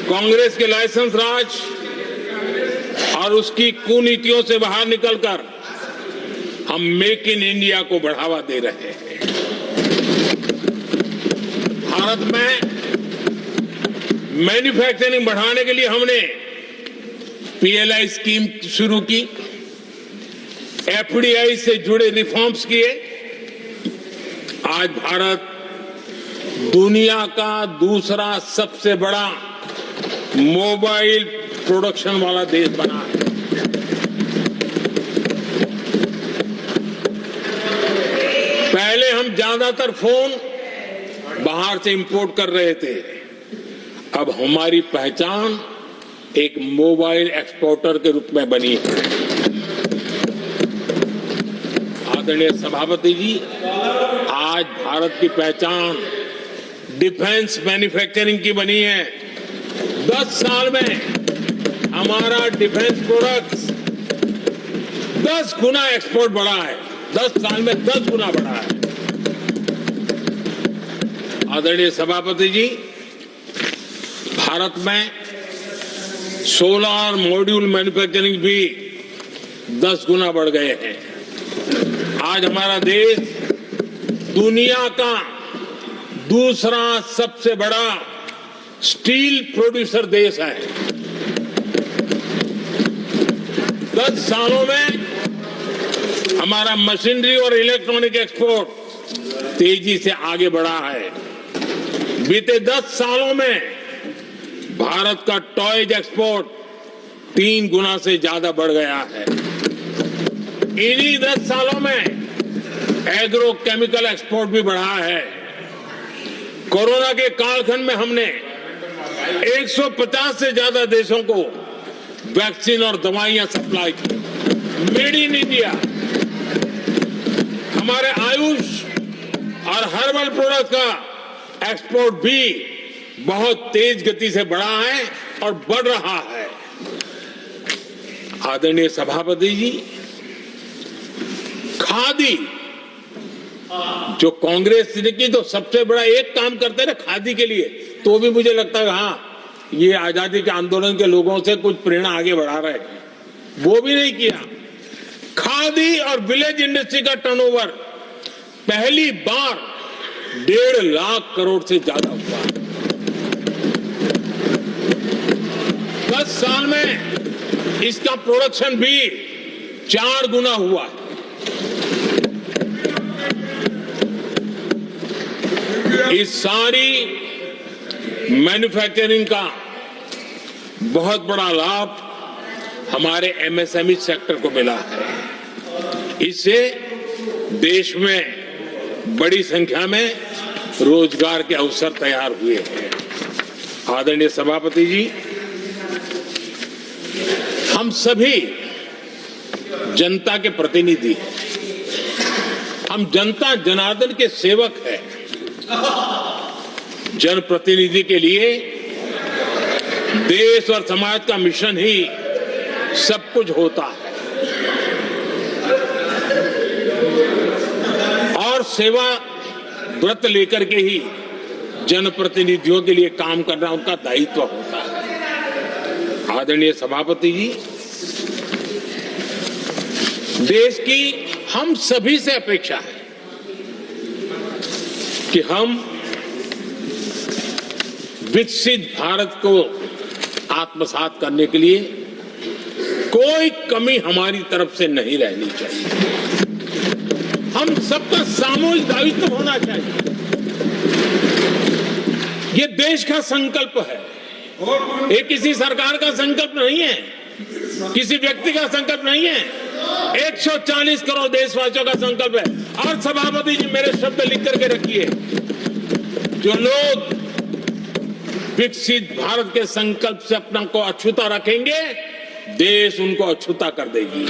कांग्रेस के लाइसेंस राज और उसकी कुनीतियों से बाहर निकलकर हम मेक इन इंडिया को बढ़ावा दे रहे हैं। भारत में मैन्युफैक्चरिंग बढ़ाने के लिए हमने पीएलआई स्कीम शुरू की, एफडीआई से जुड़े रिफॉर्म्स किए। आज भारत दुनिया का दूसरा सबसे बड़ा मोबाइल प्रोडक्शन वाला देश बना है। पहले हम ज्यादातर फोन बाहर से इंपोर्ट कर रहे थे, अब हमारी पहचान एक मोबाइल एक्सपोर्टर के रूप में बनी है। आदरणीय सभापति जी, आज भारत की पहचान डिफेंस मैन्युफैक्चरिंग की बनी है। 10 साल में हमारा डिफेंस प्रोडक्ट्स 10 गुना एक्सपोर्ट बढ़ा है। 10 साल में 10 गुना बढ़ा है। आदरणीय सभापति जी, भारत में सोलर मॉड्यूल मैन्युफैक्चरिंग भी 10 गुना बढ़ गए हैं। आज हमारा देश दुनिया का दूसरा सबसे बड़ा स्टील प्रोड्यूसर देश है। 10 सालों में हमारा मशीनरी और इलेक्ट्रॉनिक एक्सपोर्ट तेजी से आगे बढ़ा है। बीते 10 सालों में भारत का टॉयज एक्सपोर्ट 3 गुना से ज्यादा बढ़ गया है। इन्हीं 10 सालों में एग्रो केमिकल एक्सपोर्ट भी बढ़ा है। कोरोना के कालखंड में हमने 150 से ज्यादा देशों को वैक्सीन और दवाइयां सप्लाई की। मेड इन इंडिया, हमारे आयुष और हर्बल प्रोडक्ट का एक्सपोर्ट भी बहुत तेज गति से बढ़ा है और बढ़ रहा है। आदरणीय सभापति जी, खादी जो कांग्रेस ने की, तो सबसे बड़ा एक काम करते ना खादी के लिए, तो भी मुझे लगता है हाँ ये आजादी के आंदोलन के लोगों से कुछ प्रेरणा आगे बढ़ा रहे हैं। वो भी नहीं किया। खादी और विलेज इंडस्ट्री का टर्नओवर पहली बार 1.5 लाख करोड़ से ज्यादा हुआ। 10 साल में इसका प्रोडक्शन भी 4 गुना हुआ है। इस सारी मैन्युफैक्चरिंग का बहुत बड़ा लाभ हमारे एमएसएमई सेक्टर को मिला है। इससे देश में बड़ी संख्या में रोजगार के अवसर तैयार हुए हैं। आदरणीय सभापति जी, हम सभी जनता के प्रतिनिधि हैं। हम जनता जनार्दन के सेवक हैं। जनप्रतिनिधि के लिए देश और समाज का मिशन ही सब कुछ होता है और सेवा व्रत लेकर के ही जनप्रतिनिधियों के लिए काम करना उनका दायित्व होता है। आदरणीय सभापति जी, देश की हम सभी से अपेक्षा है कि हम विकसित भारत को आत्मसात करने के लिए कोई कमी हमारी तरफ से नहीं रहनी चाहिए। हम सबका सामूहिक दायित्व होना चाहिए। ये देश का संकल्प है, ये किसी सरकार का संकल्प नहीं है, किसी व्यक्ति का संकल्प नहीं है, 140 करोड़ देशवासियों का संकल्प है। और सभापति जी मेरे शब्द लिख करके रखिए, जो लोग विकसित भारत के संकल्प से अपना को अछूता रखेंगे, देश उनको अछूता कर देगी।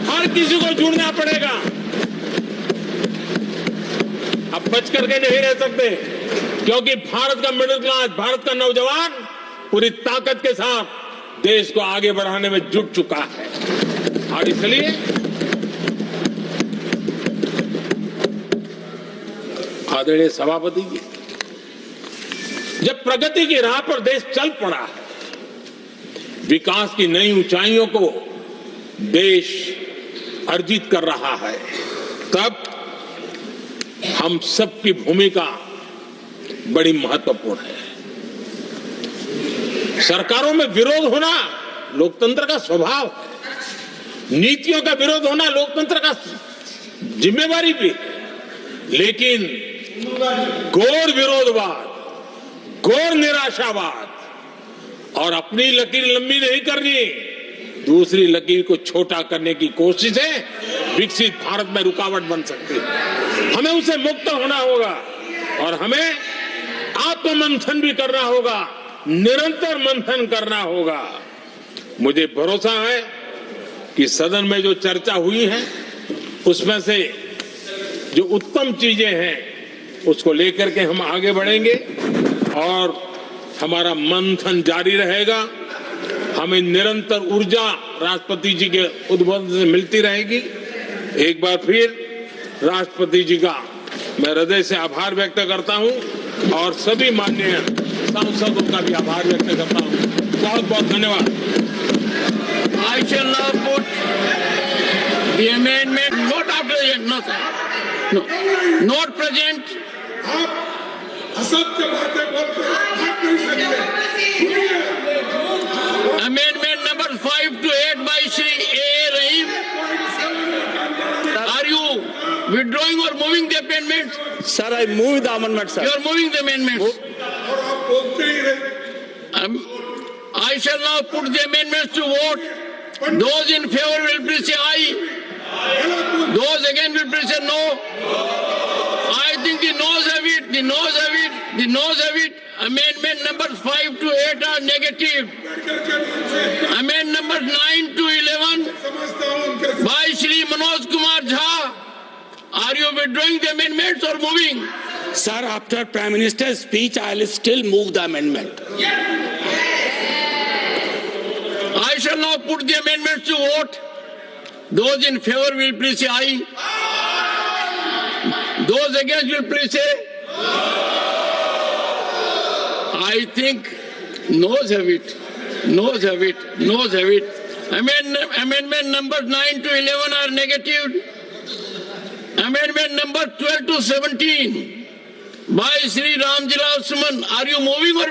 हर किसी को जुड़ना पड़ेगा, अब बच करके नहीं रह सकते, क्योंकि भारत का मिडिल क्लास, भारत का नौजवान पूरी ताकत के साथ देश को आगे बढ़ाने में जुट चुका है। और इसलिए आदरणीय सभापति जी, जब प्रगति की राह पर देश चल पड़ा है, विकास की नई ऊंचाइयों को देश अर्जित कर रहा है, तब हम सबकी भूमिका बड़ी महत्वपूर्ण है। सरकारों में विरोध होना लोकतंत्र का स्वभाव है, नीतियों का विरोध होना लोकतंत्र का जिम्मेवारी भी है, लेकिन घोर विरोधवाद, घोर निराशावाद और अपनी लकीर लंबी नहीं करनी, दूसरी लकीर को छोटा करने की कोशिशें विकसित भारत में रुकावट बन सकती है। हमें उसे मुक्त होना होगा और हमें आत्ममंथन भी करना होगा, निरंतर मंथन करना होगा। मुझे भरोसा है कि सदन में जो चर्चा हुई है उसमें से जो उत्तम चीजें हैं उसको लेकर के हम आगे बढ़ेंगे और हमारा मंथन जारी रहेगा। हमें निरंतर ऊर्जा राष्ट्रपति जी के उद्बोधन से मिलती रहेगी। एक बार फिर राष्ट्रपति जी का मैं हृदय से आभार व्यक्त करता हूं और सभी माननीय सांसदों का भी आभार व्यक्त करता हूं। बहुत बहुत धन्यवाद। I shall now put the amendment not after no sir. No, not present. आप असत्य बातें बोलते हैं, आप नहीं सकते। Amendment number 5 to 8 by Shri A. Rahim. Are you withdrawing or moving the amendments? Sir, I move the amendment, sir. You are moving the amendments. और आप बोलते ही रहे। I shall now put the amendments to vote. Those in favor will please say aye. Those again will please say no. I think the noes have it. The noes have it. The noes have it. Amendment numbers 5 to 8 are negative. Amendment numbers 9 to 11 समझता हूं उनके by Shri Manoj Kumar Jha. Are you withdrawing the amendments or moving? Sir, after Prime Minister's speech, I will still move the amendment. I shall now put the amendments to vote. Those in favor will please say aye. Those against will please say. I think noes have it. Noes have it. Noes have it. Amendment numbers 9 to 11 are negative. Amendment number 12 to 17 by Sri Ramji Rao Suman. Are you moving or